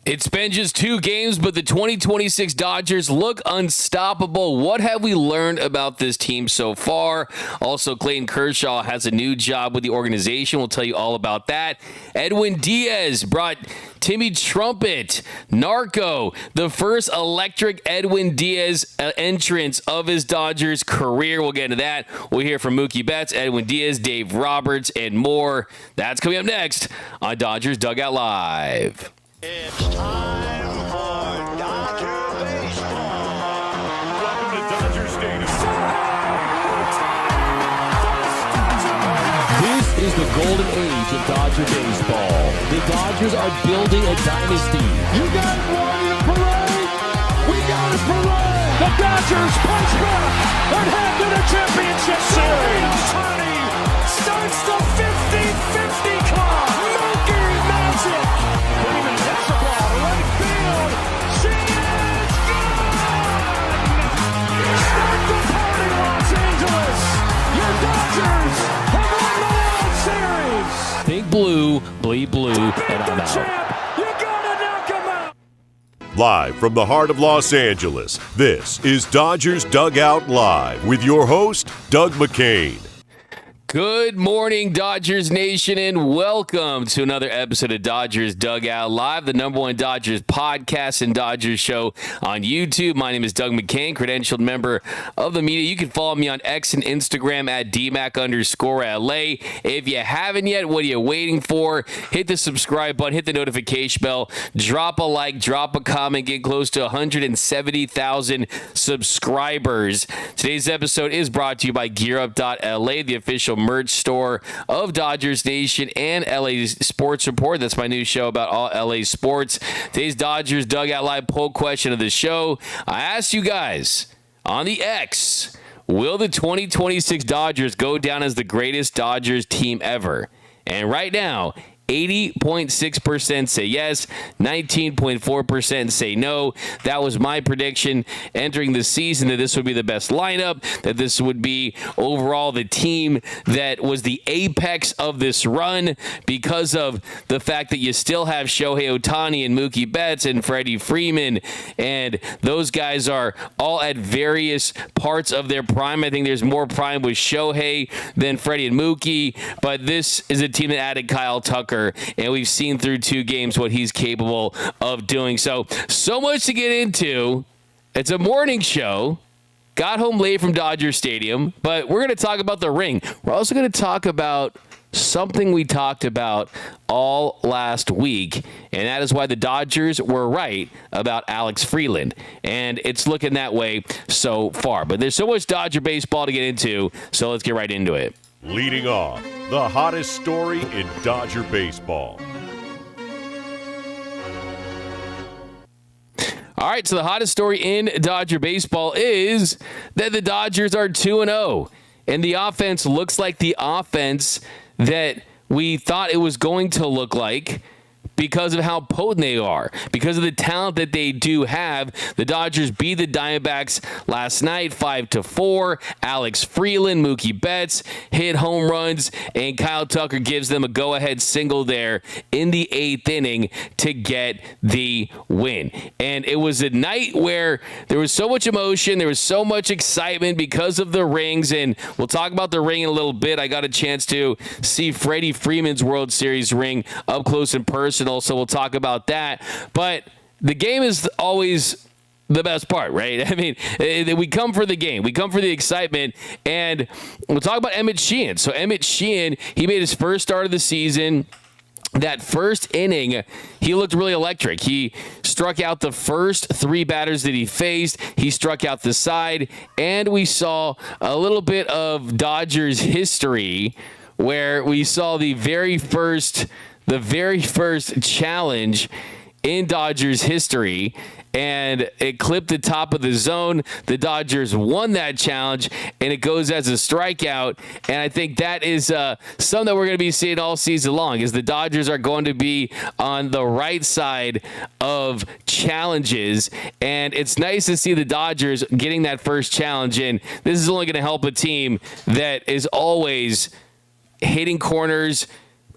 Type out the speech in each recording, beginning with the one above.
It's been just 2 games, but the 2026 Dodgers look unstoppable. What have we learned about this team so far? Also, Clayton Kershaw has a new job with the organization. We'll tell you all about that. Edwin Diaz brought Timmy Trumpet, Narco, the first electric Edwin Diaz entrance of his Dodgers career. We'll get into that. We'll hear from Mookie Betts, Edwin Diaz, Dave Roberts, and more. That's coming up next on Dodgers Dugout Live. It's time for Dodger baseball. Welcome to Dodger Stadium. This is the golden age of Dodger baseball. The Dodgers are building a dynasty. You got one in a parade. We got a parade. The Dodgers punch back and head to the championship series. Ohtani starts the 50-50 clock. Mookie magic. Freeland hits the ball to right field. She is gone. Start the party, Los Angeles. Your Dodgers have won the World Series. Think blue, bleed blue, and I'm out. You gotta knock him out. Live from the heart of Los Angeles, this is Dodgers Dugout Live with your host, Doug McKain. Good morning, Dodgers Nation, and welcome to another episode of Dodgers Dugout Live, the #1 Dodgers podcast and Dodgers show on YouTube. My name is Doug McKain, credentialed member of the media. You can follow me on X and Instagram at DMAC_LA. If you haven't yet, what are you waiting for? Hit the subscribe button, hit the notification bell, drop a like, drop a comment, get close to 170,000 subscribers. Today's episode is brought to you by GearUp.LA, the official merch store of Dodgers Nation and LA Sports Report. That's my new show about all LA sports. Today's Dodgers Dugout Live poll question of the show. I asked you guys on the X, will the 2026 Dodgers go down as the greatest Dodgers team ever? And right now, 80.6% say yes, 19.4% say no. That was my prediction entering the season, that this would be the best lineup, that this would be overall the team that was the apex of this run because of the fact that you still have Shohei Ohtani and Mookie Betts and Freddie Freeland, and those guys are all at various parts of their prime. I think there's more prime with Shohei than Freddie and Mookie, but this is a team that added Kyle Tucker, and we've seen through 2 games what he's capable of doing. So much to get into. It's a morning show. Got home late from Dodger Stadium, but we're going to talk about the ring. We're also going to talk about something we talked about all last week, and that is why the Dodgers were right about Alex Freeland, and it's looking that way so far. But there's so much Dodger baseball to get into, so let's get right into it. Leading off, the hottest story in Dodger baseball. All right, so the hottest story in Dodger baseball is that the Dodgers are 2-0, and the offense looks like the offense that we thought it was going to look like because of how potent they are, because of the talent that they do have. The Dodgers beat the Diamondbacks last night 5-4. Alex Freeland, Mookie Betts hit home runs, and Kyle Tucker gives them a go-ahead single there in the 8th inning to get the win. And it was a night where there was so much emotion, there was so much excitement because of the rings, and we'll talk about the ring in a little bit. I got a chance to see Freddie Freeman's World Series ring up close and personal, so we'll talk about that. But the game is always the best part, right? I mean, we come for the game. We come for the excitement, and we'll talk about Emmett Sheehan. So Emmett Sheehan, he made his first start of the season. That first inning, he looked really electric. He struck out the first 3 batters that he faced. He struck out the side, and we saw a little bit of Dodgers history where we saw the very first challenge in Dodgers history, and it clipped the top of the zone. The Dodgers won that challenge, and it goes as a strikeout. And I think that is something that we're going to be seeing all season long, is the Dodgers are going to be on the right side of challenges. And it's nice to see the Dodgers getting that first challenge in. This is only going to help a team that is always hitting corners,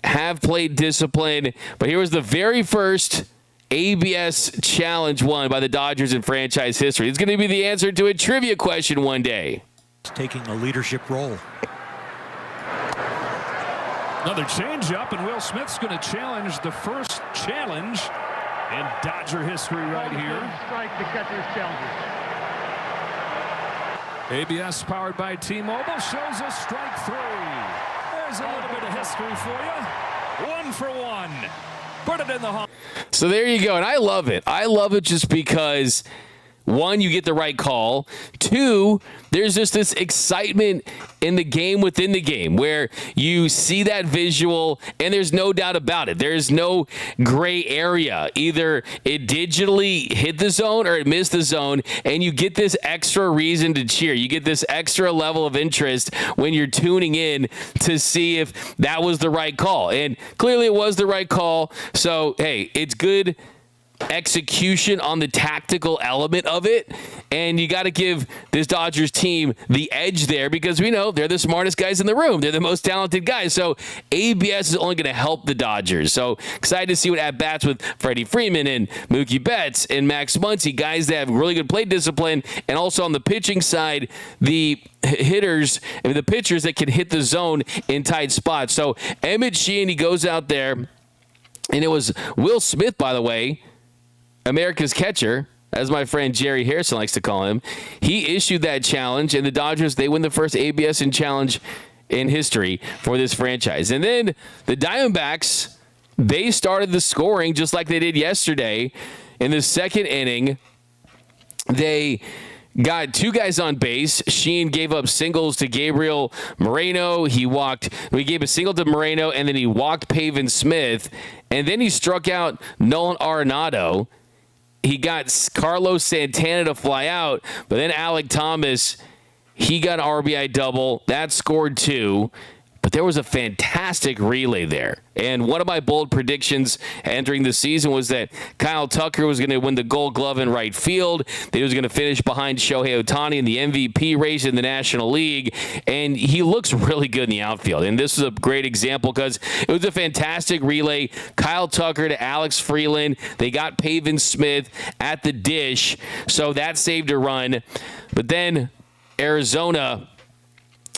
have played discipline. But here was the very first ABS challenge won by the Dodgers in franchise history? It's going to be the answer to a trivia question one day. Taking a leadership role. Another changeup, and Will Smith's going to challenge the first challenge in Dodger history right here. Strike to catcher's challenges. ABS powered by T-Mobile shows us strike 3. There's a little bit of history for you. 1 for 1. Put it in the home. So there you go. And I love it. I love it just because, one, you get the right call. Two, there's just this excitement in the game within the game where you see that visual and there's no doubt about it. There's no gray area. Either it digitally hit the zone or it missed the zone, and you get this extra reason to cheer. You get this extra level of interest when you're tuning in to see if that was the right call. And clearly it was the right call. So, hey, it's good execution on the tactical element of it, and you got to give this Dodgers team the edge there because we know they're the smartest guys in the room. They're the most talented guys, so ABS is only going to help the Dodgers. So excited to see what at-bats with Freddie Freeland and Mookie Betts and Max Muncy, guys that have really good plate discipline, and also on the pitching side, the hitters and the pitchers that can hit the zone in tight spots. So Emmett Sheehan, he goes out there, and it was Will Smith, by the way, America's catcher, as my friend Jerry Harrison likes to call him. He issued that challenge, and the Dodgers, they win the first ABS in challenge in history for this franchise. And then the Diamondbacks, they started the scoring just like they did yesterday. In the second inning, they got 2 guys on base. Sheehan gave up singles to Gabriel Moreno. He gave a single to Moreno, and then he walked Pavin Smith. And then he struck out Nolan Arenado. He got Carlos Santana to fly out, but then Alec Thomas, he got an RBI double. That scored 2. But there was a fantastic relay there. And one of my bold predictions entering the season was that Kyle Tucker was going to win the Gold Glove in right field, that he was going to finish behind Shohei Ohtani in the MVP race in the National League, and he looks really good in the outfield. And this is a great example because it was a fantastic relay. Kyle Tucker to Alex Freeland. They got Pavin Smith at the dish, so that saved a run. But then Arizona,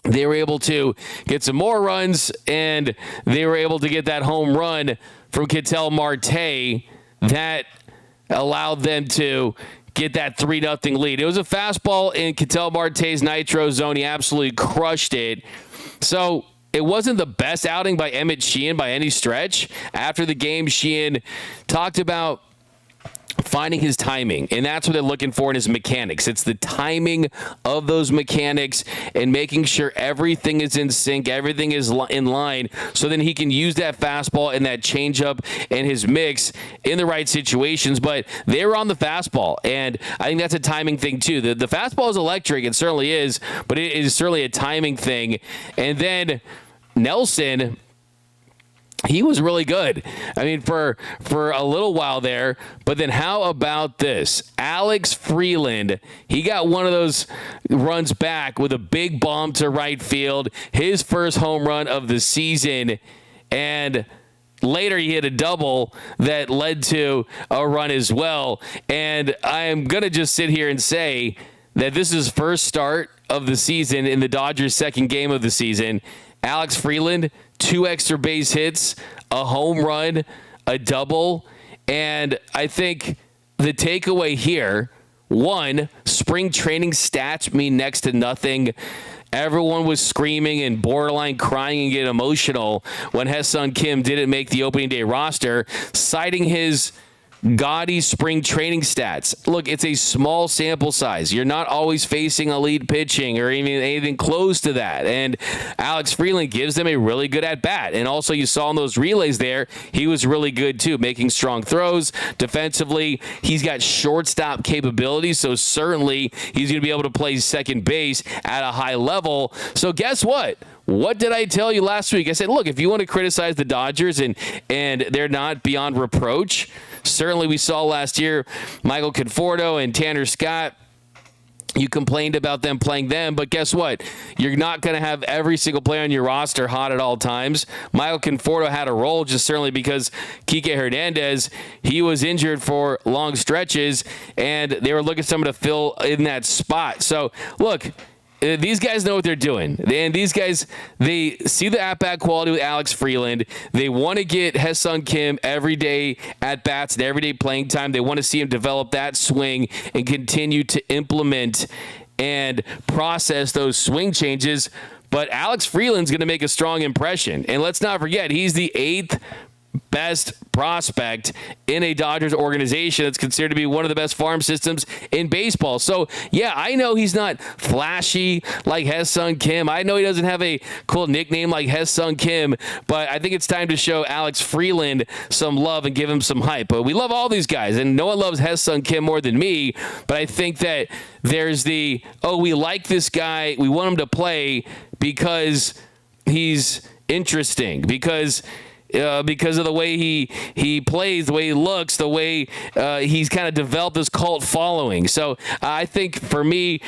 they were able to get some more runs, and they were able to get that home run from Ketel Marte that allowed them to get that 3-0 lead. It was a fastball in Ketel Marte's nitro zone. He absolutely crushed it. So it wasn't the best outing by Emmett Sheehan by any stretch. After the game, Sheehan talked about finding his timing, and that's what they're looking for in his mechanics. It's the timing of those mechanics and making sure everything is in sync, everything is in line, so then he can use that fastball and that changeup and his mix in the right situations. But they were on the fastball, and I think that's a timing thing too. The fastball is electric, it certainly is, but it is certainly a timing thing. And then Nelson, he was really good. I mean, for a little while there. But then how about this? Alex Freeland, he got one of those runs back with a big bomb to right field, his first home run of the season. And later he hit a double that led to a run as well. And I'm going to just sit here and say that this is his first start of the season in the Dodgers' second game of the season. Alex Freeland, 2 extra base hits, a home run, a double. And I think the takeaway here, 1, spring training stats mean next to nothing. Everyone was screaming and borderline crying and getting emotional when Hae-Sung Kim didn't make the opening day roster, citing his gaudy spring training stats. Look, it's a small sample size. You're not always facing elite pitching or even anything close to that. And Alex Freeland gives them a really good at-bat. And also you saw in those relays there, he was really good too, making strong throws. Defensively, he's got shortstop capabilities, so certainly he's going to be able to play second base at a high level. So guess what? What did I tell you last week? I said, look, if you want to criticize the Dodgers and they're not beyond reproach, certainly we saw last year Michael Conforto and Tanner Scott You complained about them playing them, but guess what? You're not going to have every single player on your roster hot at all times. Michael Conforto had a role just certainly because Kike Hernandez, he was injured for long stretches, and they were looking for someone to fill in that spot. So, look, these guys know what they're doing. And these guys, they see the at-bat quality with Alex Freeland. They want to get Hae-Sung Kim every day at-bats and every day playing time. They want to see him develop that swing and continue to implement and process those swing changes. But Alex Freeland's going to make a strong impression. And let's not forget, he's the 8th best prospect in a Dodgers organization that's considered to be one of the best farm systems in baseball. So, yeah, I know he's not flashy like Hae-Sung Kim. I know he doesn't have a cool nickname like Hae-Sung Kim, but I think it's time to show Alex Freeland some love and give him some hype. But we love all these guys, and no one loves Hae-Sung Kim more than me, but I think that there's we like this guy, we want him to play because he's interesting, because of the way he plays, the way he looks, the way he's kind of developed this cult following. So I think for me,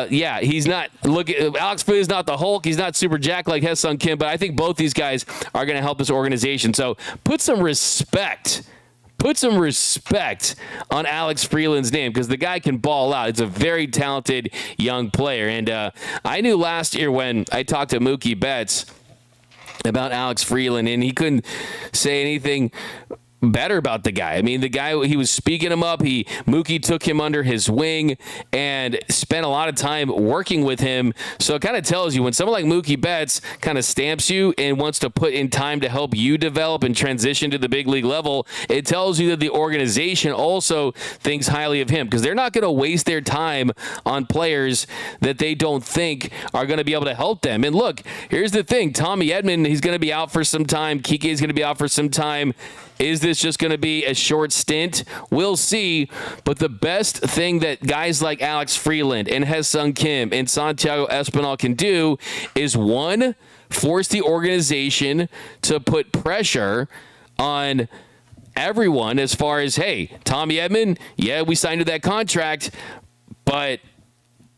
he's not Alex Freeland is not the Hulk. He's not Super Jack like Hae-Sung Kim, but I think both these guys are going to help this organization. So put some respect on Alex Freeland's name, because the guy can ball out. It's a very talented young player. And I knew last year when I talked to Mookie Betts about Alex Freeland, and he couldn't say anything better about the guy. I mean, the guy, he was speaking him up. Mookie took him under his wing and spent a lot of time working with him. So it kind of tells you when someone like Mookie Betts kind of stamps you and wants to put in time to help you develop and transition to the big league level, it tells you that the organization also thinks highly of him, because they're not going to waste their time on players that they don't think are going to be able to help them. And look, here's the thing. Tommy Edman, he's going to be out for some time. Kike is going to be out for some time. Is this just going to be a short stint? We'll see. But the best thing that guys like Alex Freeland and Hae-Sung Kim and Santiago Espinal can do is, one, force the organization to put pressure on everyone as far as, hey, Tommy Edman, yeah, we signed to that contract, but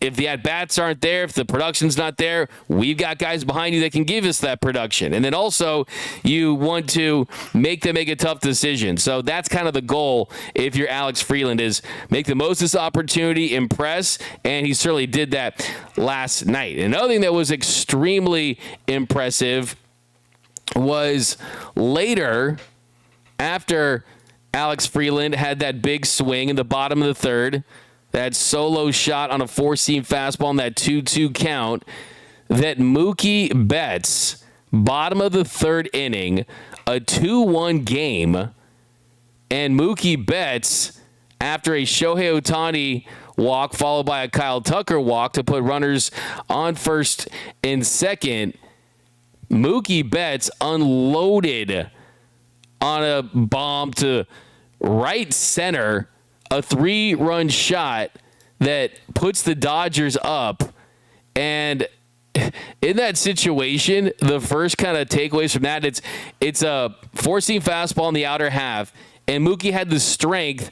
if the at-bats aren't there, if the production's not there, we've got guys behind you that can give us that production. And then also, you want to make them make a tough decision. So that's kind of the goal if you're Alex Freeland, is make the most of this opportunity, impress, and he certainly did that last night. Another thing that was extremely impressive was later, after Alex Freeland had that big swing in the bottom of the third, that solo shot on a four-seam fastball in that 2-2 count, that Mookie Betts, bottom of the third inning, a 2-1 game, and Mookie Betts, after a Shohei Ohtani walk followed by a Kyle Tucker walk to put runners on first and second, Mookie Betts unloaded on a bomb to right center, a 3-run shot that puts the Dodgers up. And in that situation, the first kind of takeaways from that, it's a four-seam fastball in the outer half, and Mookie had the strength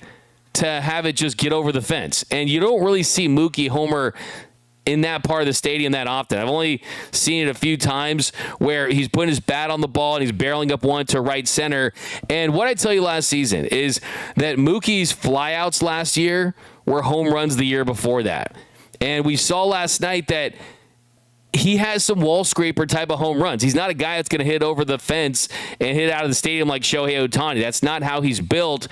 to have it just get over the fence. And you don't really see Mookie homer in that part of the stadium that often. I've only seen it a few times where he's putting his bat on the ball and he's barreling up one to right center. And what I tell you last season is that Mookie's flyouts last year were home runs the year before that. And we saw last night that he has some wall scraper type of home runs. He's not a guy that's going to hit over the fence and hit out of the stadium like Shohei Ohtani. That's not how he's built.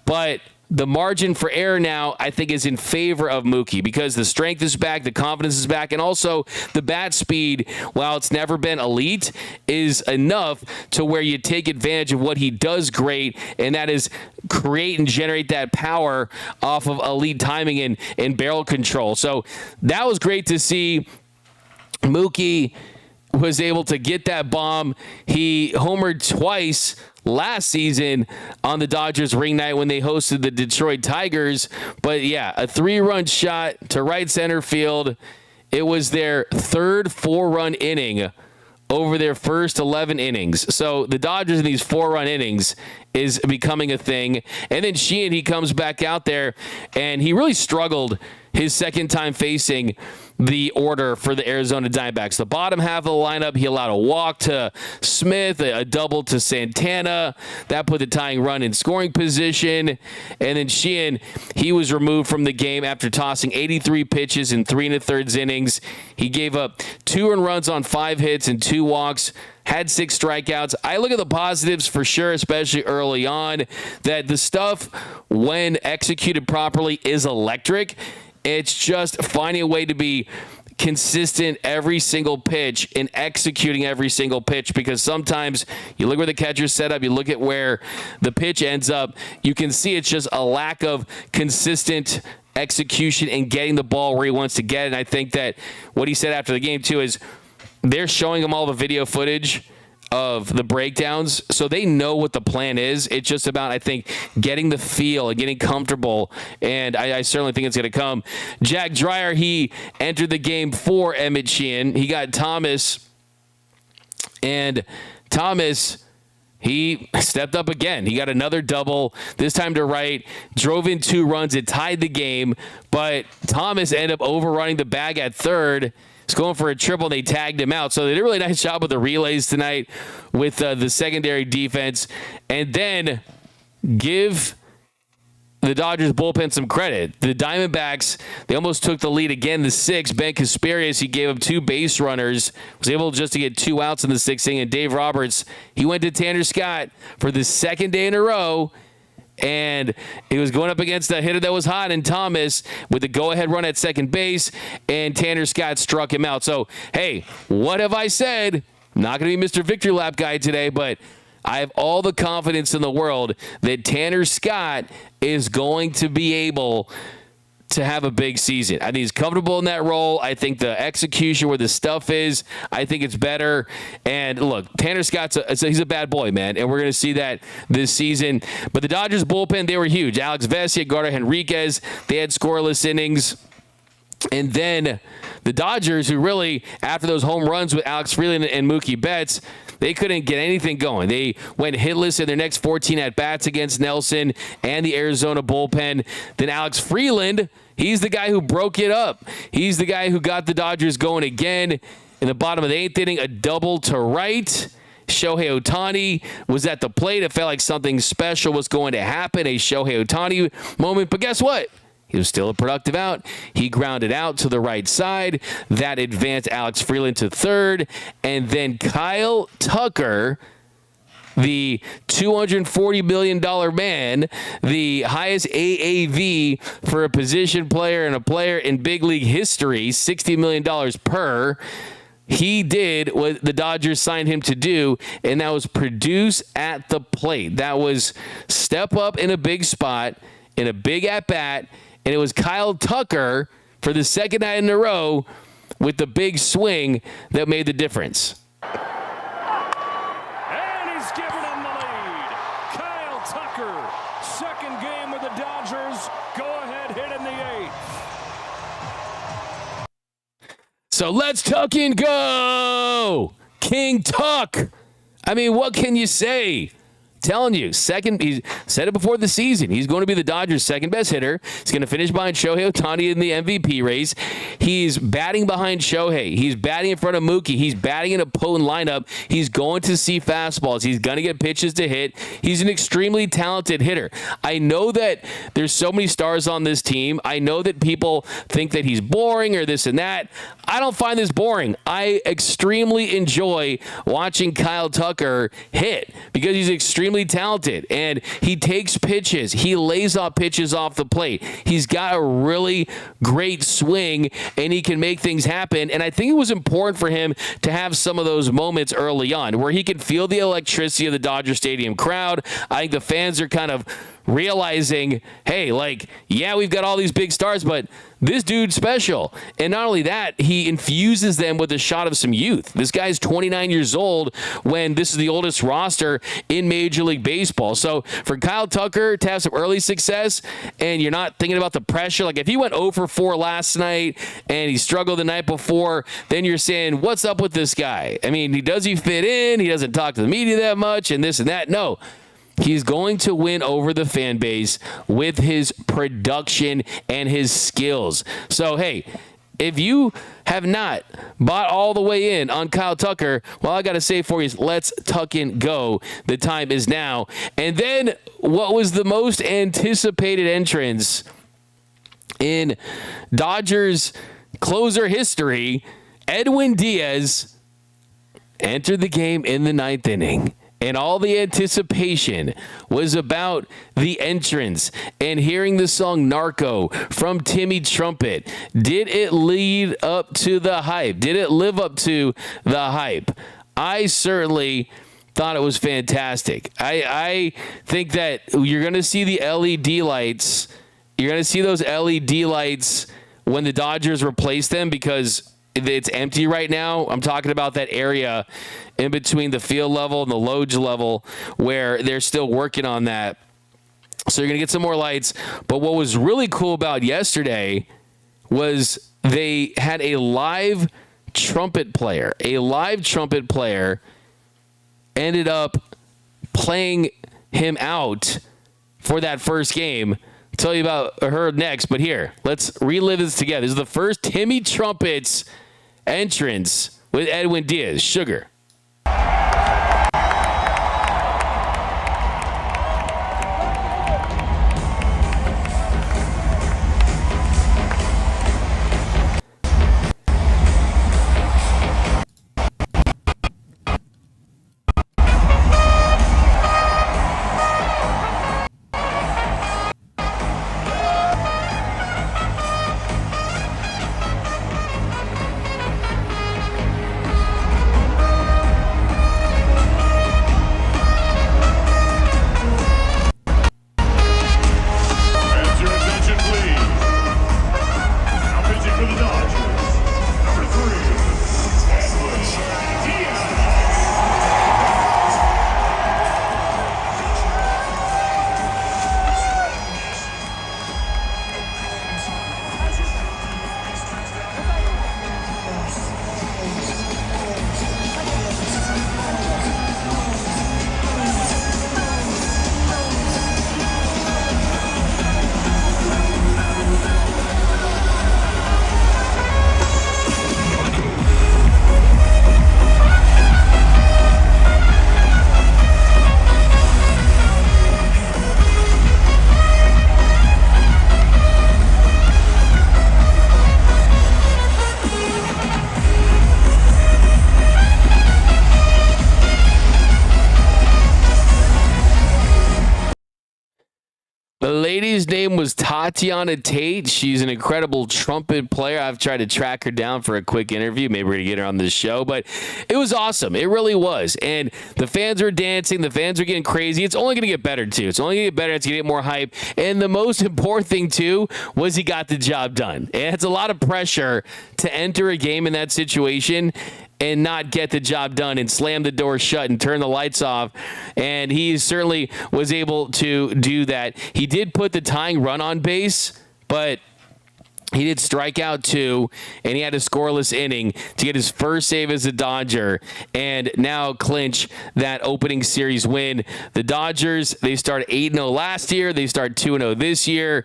But the margin for error now, I think, is in favor of Mookie, because the strength is back, the confidence is back, and also the bat speed, while it's never been elite, is enough to where you take advantage of what he does great, and that is create and generate that power off of elite timing and barrel control. So that was great to see. Mookie was able to get that bomb. He homered twice last season on the Dodgers ring night when they hosted the Detroit Tigers. But yeah, a 3-run shot to right center field. It was their third 4-run inning over their first 11 innings. So the Dodgers in these 4-run innings is becoming a thing. And then Sheehan, he comes back out there, and he really struggled his second time facing the order for the Arizona Diamondbacks. The bottom half of the lineup, he allowed a walk to Smith, a double to Santana. That put the tying run in scoring position. And then Sheehan, he was removed from the game after tossing 83 pitches in 3 1/3 innings. He gave up 2 earned runs on 5 hits and 2 walks. Had 6 strikeouts. I look at the positives for sure, especially early on, that the stuff, when executed properly, is electric. It's just finding a way to be consistent every single pitch and executing every single pitch, because sometimes you look where the catcher's set up, you look at where the pitch ends up, you can see it's just a lack of consistent execution and getting the ball where he wants to get it. And I think that what he said after the game, too, is they're showing him all the video footage of the breakdowns, so they know what the plan is. It's just about, I think, getting the feel and getting comfortable, and I certainly think it's going to come. Jack Dreyer, he entered the game for Emmett Sheehan. He got Thomas, and Thomas, he stepped up again. He got another double, this time to right, drove in 2 runs. It tied the game, but Thomas ended up overrunning the bag at third. He's going for a triple, and they tagged him out. So they did a really nice job with the relays tonight with the secondary defense. And then give the Dodgers bullpen some credit. The Diamondbacks, they almost took the lead again. The 6th, Ben Kasparius, he gave up 2 base runners, was able just to get 2 outs in the 6th inning. And Dave Roberts, he went to Tanner Scott for the 2nd day in a row. And he was going up against a hitter that was hot in Thomas with the go-ahead run at second base, and Tanner Scott struck him out. So, hey, what have I said? I'm not going to be Mr. Victory Lap guy today, but I have all the confidence in the world that Tanner Scott is going to be able to have a big season. I think he's comfortable in that role. I think the execution where the stuff is, I think it's better. And look, Tanner Scott's he's a bad boy, man, and we're going to see that this season. But the Dodgers bullpen, they were huge. Alex Vesia, Eduardo Henriquez, they had scoreless innings. And then the Dodgers, who really, after those home runs with Alex Freeland and Mookie Betts, they couldn't get anything going. They went hitless in their next 14 at-bats against Nelson and the Arizona bullpen. Then Alex Freeland, he's the guy who broke it up. He's the guy who got the Dodgers going again. In the bottom of the 8th inning, a double to right. Shohei Ohtani was at the plate. It felt like something special was going to happen, a Shohei Ohtani moment. But guess what? He was still a productive out. He grounded out to the right side. That advanced Alex Freeland to third. And then Kyle Tucker, the $240 million man, the highest AAV for a position player and a player in big league history, $60 million per. He did what the Dodgers signed him to do, and that was produce at the plate. That was step up in a big spot, in a big at-bat, and it was Kyle Tucker for the second night in a row with the big swing that made the difference. And he's given him the lead. Kyle Tucker, second game with the Dodgers. Go-ahead hit in the 8th. So let's tuck and go. King Tuck. I mean, what can you say? Telling you, he said it before the season. He's going to be the Dodgers' second best hitter. He's going to finish behind Shohei Ohtani in the MVP race. He's batting behind Shohei. He's batting in front of Mookie. He's batting in a potent lineup. He's going to see fastballs. He's going to get pitches to hit. He's an extremely talented hitter. I know that there's so many stars on this team. I know that people think that he's boring or this and that. I don't find this boring. I extremely enjoy watching Kyle Tucker hit because he's extremely talented and he takes pitches. He lays off pitches off the plate. He's got a really great swing and he can make things happen. And I think it was important for him to have some of those moments early on where he could feel the electricity of the Dodger Stadium crowd. I think the fans are kind of realizing, hey, like, yeah, we've got all these big stars, but this dude's special. And not only that, he infuses them with a shot of some youth. This guy's 29 years old when this is the oldest roster in Major League Baseball. So for Kyle Tucker to have some early success and you're not thinking about the pressure, like if he went 0 for 4 last night and he struggled the night before, then you're saying, what's up with this guy? I mean, does he fit in? He doesn't talk to the media that much and this and that. No. He's going to win over the fan base with his production and his skills. So, hey, if you have not bought all the way in on Kyle Tucker, well, I got to say for you is let's tuck and go. The time is now. And then what was the most anticipated entrance in Dodgers closer history, Edwin Diaz entered the game in the 9th inning. And all the anticipation was about the entrance and hearing the song Narco from Timmy Trumpet. Did it lead up to the hype? Did it live up to the hype? I certainly thought it was fantastic. I think that you're going to see the LED lights. You're going to see those LED lights when the Dodgers replace them because it's empty right now. I'm talking about that area in between the field level and the loge level where they're still working on that. So you're going to get some more lights. But what was really cool about yesterday was they had a live trumpet player. A live trumpet player ended up playing him out for that first game. I'll tell you about her next, but here, let's relive this together. This is the first Timmy Trumpets entrance with Edwin Diaz. Sugar. The lady's name was Tatiana Tate. She's an incredible trumpet player. I've tried to track her down for a quick interview. Maybe we're going to get her on this show, but it was awesome. It really was. And the fans were dancing. The fans were getting crazy. It's only going to get better, too. It's only going to get better. It's going to get more hype. And the most important thing, too, was he got the job done. And it's a lot of pressure to enter a game in that situation and not get the job done and slam the door shut and turn the lights off. And he certainly was able to do that. He did put the tying run on base, but he did strike out 2, and he had a scoreless inning to get his first save as a Dodger and now clinch that opening series win. The Dodgers, they started 8-0 last year. They start 2-0 this year.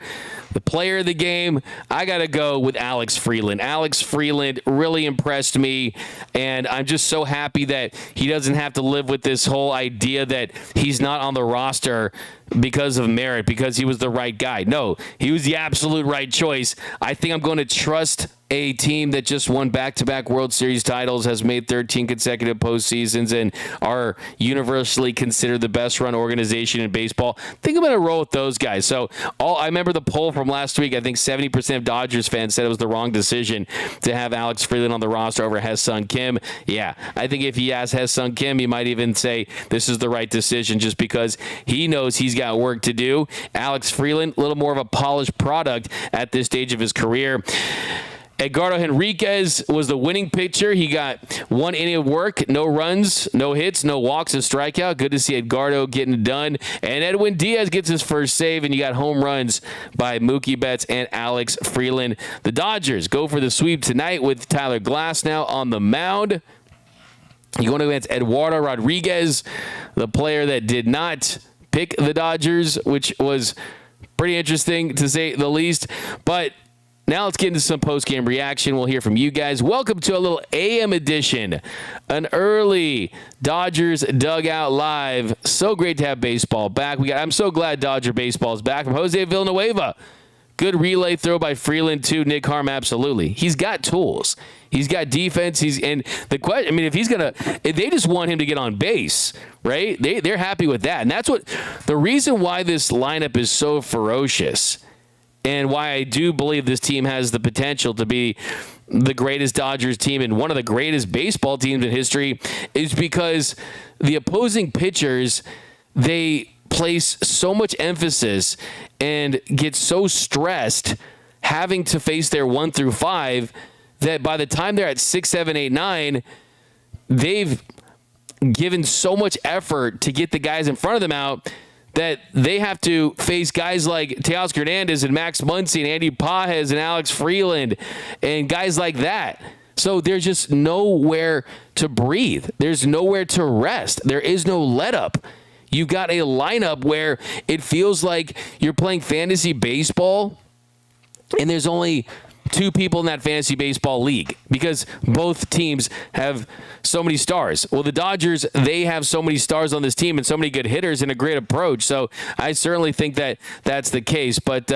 The player of the game, I got to go with Alex Freeland. Alex Freeland really impressed me, and I'm just so happy that he doesn't have to live with this whole idea that he's not on the roster because of merit, because he was the right guy. No, he was the absolute right choice. I think I'm going to trust a team that just won back-to-back World Series titles, has made 13 consecutive postseasons, and are universally considered the best-run organization in baseball. I think I'm going to roll with those guys. So I remember the poll from last week. I think 70% of Dodgers fans said it was the wrong decision to have Alex Freeland on the roster over Hye-Sung Kim. Yeah, I think if he asked Hye-Sung Kim, he might even say this is the right decision just because he knows he's got work to do. Alex Freeland, a little more of a polished product at this stage of his career. Edgardo Henriquez was the winning pitcher. He got 1 inning of work, no runs, no hits, no walks, and strikeout. Good to see Edgardo getting it done. And Edwin Diaz gets his first save, and you got home runs by Mookie Betts and Alex Freeland. The Dodgers go for the sweep tonight with Tyler Glasnow on the mound. You're going against Eduardo Rodriguez, the player that did not pick the Dodgers, which was pretty interesting to say the least. But now let's get into some post-game reaction. We'll hear from you guys. Welcome to a little AM edition, an early Dodgers Dugout Live. So great to have baseball back. I'm so glad Dodger baseball is back. From Jose Villanueva. Good relay throw by Freeland to Nick Harm. Absolutely, he's got tools. He's got defense. If they just want him to get on base, right? They're happy with that, and that's what the reason why this lineup is so ferocious. And why I do believe this team has the potential to be the greatest Dodgers team and one of the greatest baseball teams in history is because the opposing pitchers, they place so much emphasis and get so stressed having to face their 1 through 5 that by the time they're at 6, 7, 8, 9, they've given so much effort to get the guys in front of them out that they have to face guys like Teoscar Hernandez and Max Muncy and Andy Pages and Alex Freeland and guys like that. So there's just nowhere to breathe. There's nowhere to rest. There is no let up. You've got a lineup where it feels like you're playing fantasy baseball and there's only 2 people in that fantasy baseball league because both teams have so many stars. Well, the Dodgers, they have so many stars on this team and so many good hitters and a great approach. So I certainly think that that's the case. But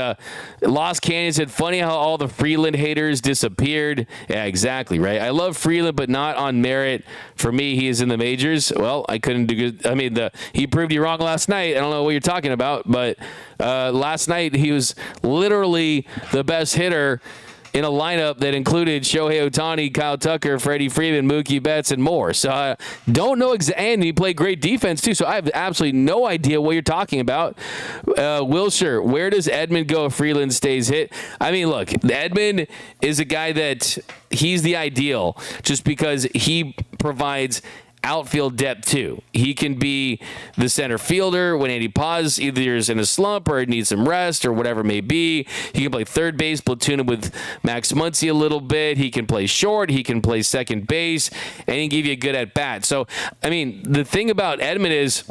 Lost Canyon said, funny how all the Freeland haters disappeared. Yeah, exactly, right? I love Freeland, but not on merit. For me, he is in the majors. Well, I couldn't do good. I mean, he proved you wrong last night. I don't know what you're talking about, but last night he was literally the best hitter in a lineup that included Shohei Ohtani, Kyle Tucker, Freddie Freeman, Mookie Betts, and more. So don't know and he played great defense too. So I have absolutely no idea what you're talking about. Wilshire, where does Edman go if Freeland stays hit? I mean, look, Edman is a guy that he's the ideal just because he provides outfield depth too. He can be the center fielder when Andy Paz either is in a slump or needs some rest or whatever it may be. He can play third base, platoon him with Max Muncy a little bit. He can play short. He can play second base, and he can give you a good at bat. So, I mean, the thing about Edman is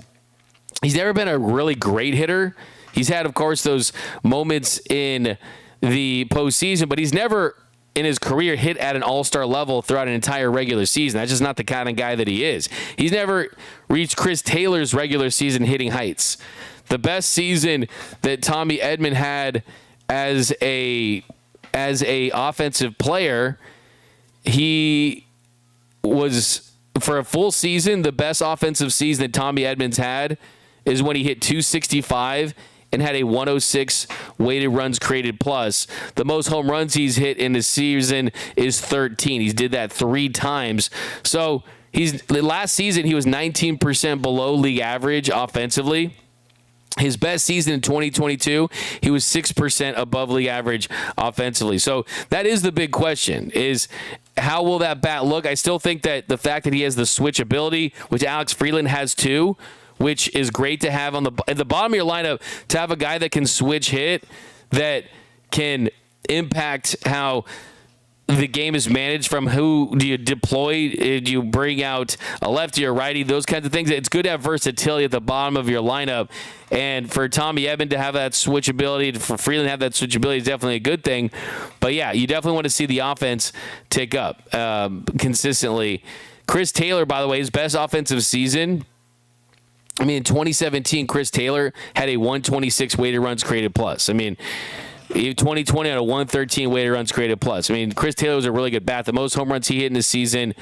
he's never been a really great hitter. He's had, of course, those moments in the postseason, but he's never in his career hit at an all-star level throughout an entire regular season. That's just not the kind of guy that he is. He's never reached Chris Taylor's regular season hitting heights. The best season that Tommy Edman had as a offensive player, he was, for a full season, the best offensive season that Tommy Edman's had is when he hit 265 and had a 106 weighted runs created plus. The most home runs he's hit in the season is 13. He did that 3 times. So last season he was 19% below league average offensively. His best season in 2022, he was 6% above league average offensively. So that is the big question, is how will that bat look? I still think that the fact that he has the switch ability, which Alex Freeland has too, which is great to have at the bottom of your lineup, to have a guy that can switch hit, that can impact how the game is managed, from who do you deploy, do you bring out a lefty or righty, those kinds of things. It's good to have versatility at the bottom of your lineup. And for Tommy Edman to have that switchability, for Freeland to have that switchability is definitely a good thing. But yeah, you definitely want to see the offense tick up consistently. Chris Taylor, by the way, his best offensive season, I mean, in 2017, Chris Taylor had a 126 weighted runs created plus. I mean, 2020 had a 113 weighted runs created plus. I mean, Chris Taylor was a really good bat. The most home runs he hit in the season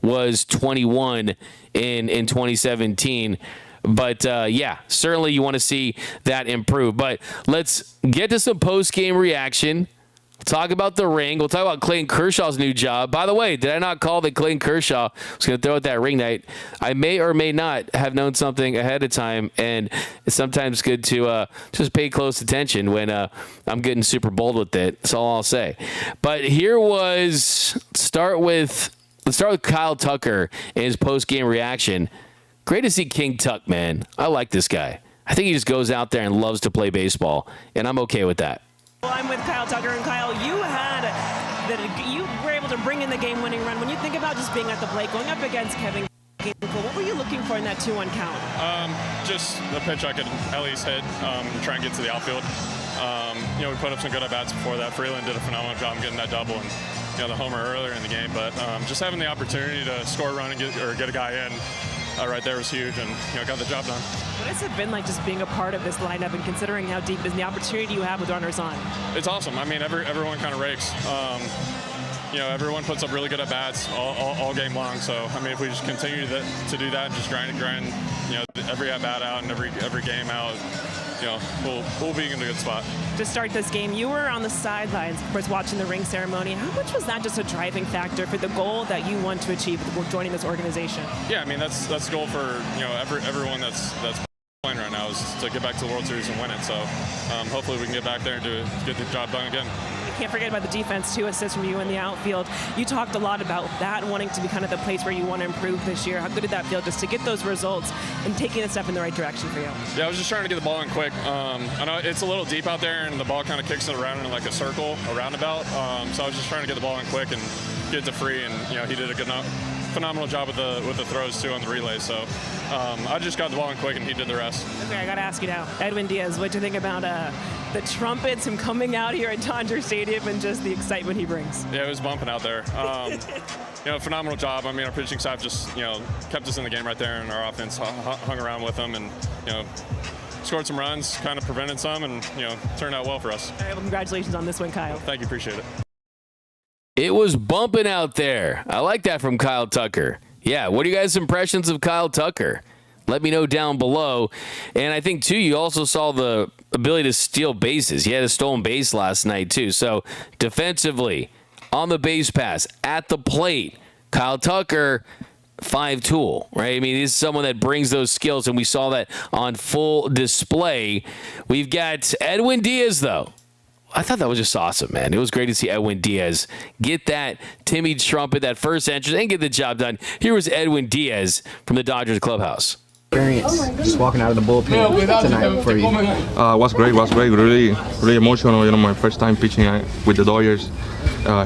was 21 in 2017. But, yeah, certainly you want to see that improve. But let's get to some post-game reaction. We'll talk about the ring. We'll talk about Clayton Kershaw's new job. By the way, did I not call that Clayton Kershaw was going to throw at that ring night? I may or may not have known something ahead of time, and it's sometimes good to just pay close attention when I'm getting super bold with it. That's all I'll say. But let's start with Kyle Tucker and his post-game reaction. Great to see King Tuck, man. I like this guy. I think he just goes out there and loves to play baseball, and I'm okay with that. Well, I'm with Kyle Tucker, and Kyle, you were able to bring in the game-winning run. When you think about just being at the plate, going up against Kevin What were you looking for in that 2-1 count? Just the pitch I could at least hit, try and get to the outfield. We put up some good at-bats before that. Freeland did a phenomenal job getting that double and, the homer earlier in the game. But just having the opportunity to score a run and get a guy in right there was huge and, got the job done. What has it been like just being a part of this lineup and considering how deep is the opportunity you have with runners on? It's awesome. I mean, everyone kind of rakes. Everyone puts up really good at-bats all game long. So, I mean, if we just continue to do that and just grind, every at-bat out and every game out, we'll be in a good spot. To start this game, you were on the sidelines, of course, watching the ring ceremony. How much was that just a driving factor for the goal that you want to achieve with joining this organization? Yeah, I mean, that's the goal for, everyone that's playing right now is to get back to the World Series and win it. So hopefully we can get back there and get the job done again. Can't forget about the defense, 2 assists from you in the outfield. You talked a lot about that, wanting to be kind of the place where you want to improve this year. How good did that feel just to get those results and taking a step in the right direction for you? Yeah, I was just trying to get the ball in quick. I know it's a little deep out there and the ball kind of kicks it around in like a circle, a roundabout. So I was just trying to get the ball in quick and get it to Free, and he did a phenomenal job with the throws too on the relays. So I just got the ball in quick and he did the rest. Okay, I got to ask you now, Edwin Diaz, what do you think about the trumpets, him coming out here at Dodger Stadium and just the excitement he brings? Yeah, it was bumping out there. Phenomenal job. I mean, our pitching staff just kept us in the game right there, and our offense hung around with them and scored some runs, kind of prevented some, and turned out well for us. All right, well, congratulations on this one, Kyle. Thank you, appreciate it. It was bumping out there. I like that from Kyle Tucker. Yeah, what are you guys' impressions of Kyle Tucker? Let me know down below. And I think, too, you also saw the ability to steal bases. He had a stolen base last night, too. So defensively, on the base pass, at the plate, Kyle Tucker, 5-tool, right? I mean, he's someone that brings those skills, and we saw that on full display. We've got Edwin Diaz, though. I thought that was just awesome, man. It was great to see Edwin Diaz get that Timmy trumpet, that first entrance, and get the job done. Here was Edwin Diaz from the Dodgers clubhouse. Experience just walking out of the bullpen tonight for you. Was great. Really emotional. My first time pitching with the Dodgers,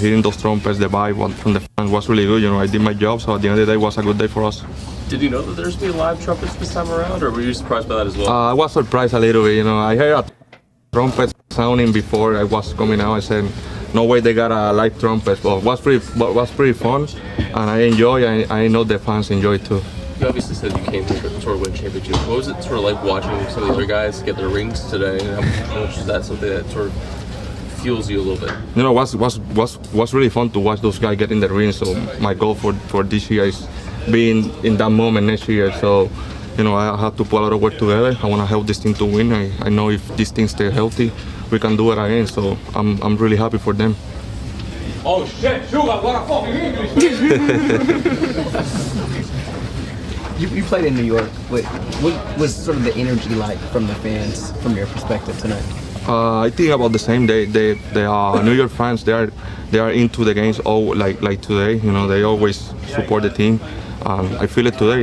hearing those trumpets, the vibe from the fans was really good. I did my job, so at the end of the day, it was a good day for us. Did you know that there's going to be live trumpets this time around, or were you surprised by that as well? I was surprised a little bit. I heard a trumpet sounding before I was coming out. I said, no way they got a live trumpet. But it was pretty fun, and I enjoy. I know the fans enjoy it too. You obviously said you came here to sort of win championships. What was it sort of like watching some of the other guys get their rings today? And how much is that something that sort of fuels you a little bit? Was really fun to watch those guys get in the ring. So my goal for this year is being in that moment next year. So I have to put a lot of work together. I want to help this team to win. I know if this team stay healthy, we can do it again. So I'm really happy for them. Oh shit! Sugar, what a fucking English! You played in New York. What was sort of the energy like from the fans, from your perspective tonight? I think about the same. They are New York fans. They are into the games all like today. They always support the team. I feel it today.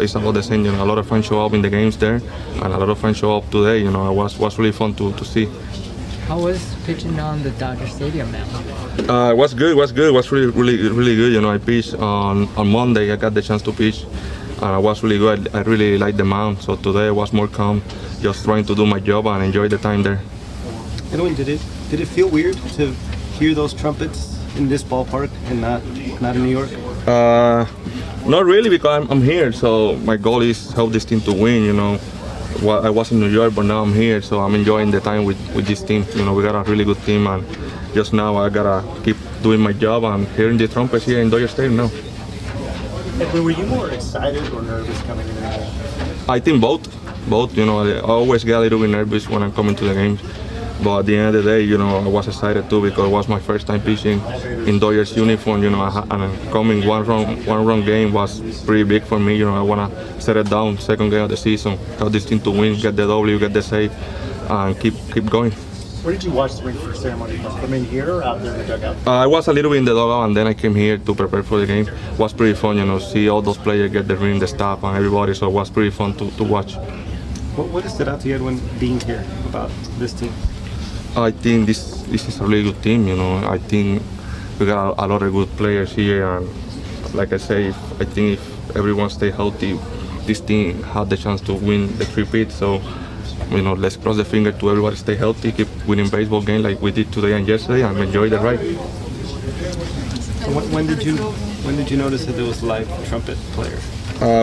It's about the same. A lot of fans show up in the games there, and a lot of fans show up today. It was really fun to see. How was pitching on the Dodger Stadium now? It was good. It was really good. I pitched on Monday. I got the chance to pitch. I was really good. I really liked the mound. So today I was more calm, just trying to do my job and enjoy the time there. Edwin, did it feel weird to hear those trumpets in this ballpark and not in New York? Not really, because I'm here. So my goal is help this team to win. I was in New York, but now I'm here, so I'm enjoying the time with this team. We got a really good team, and just now I gotta keep doing my job and hearing the trumpets here in Dodger Stadium now. Edwin, were you more excited or nervous coming in there? I think both. I always get a little bit nervous when I'm coming to the games. But at the end of the day, I was excited too, because it was my first time pitching in Dodgers uniform, and coming one run game was pretty big for me. I want to set it down, second game of the season, help this team to win, get the W, get the save, and keep going. Where did you watch the ring for ceremony? From in here or out there in the dugout? I was a little bit in the dugout, and then I came here to prepare for the game. It was pretty fun, see all those players get the ring, the staff, and everybody. So it was pretty fun to watch. What has stood out to you, Edwin, being here about this team? I think this is a really good team. I think we got a lot of good players here, and like I say, I think if everyone stay healthy, this team had the chance to win the three-peat. So, let's cross the finger to everybody stay healthy, keep winning baseball games like we did today and yesterday, and enjoy the ride. When did you notice that there was a live trumpet player?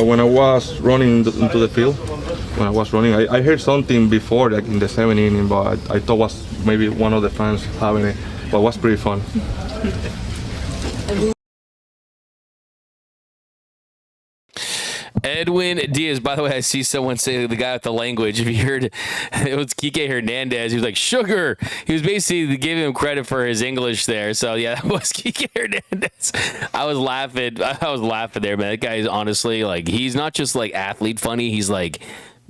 When I was running into the field, I heard something before, like in the 7th inning, but I thought was maybe one of the fans having it, but it was pretty fun. Edwin Diaz. By the way, I see someone say the guy with the language. If you heard, it was Kike Hernandez. He was like, sugar. He was basically giving him credit for his English there. So, yeah, that was Kike Hernandez. I was laughing there, man. That guy is honestly, like, he's not just, like, athlete funny. He's, like,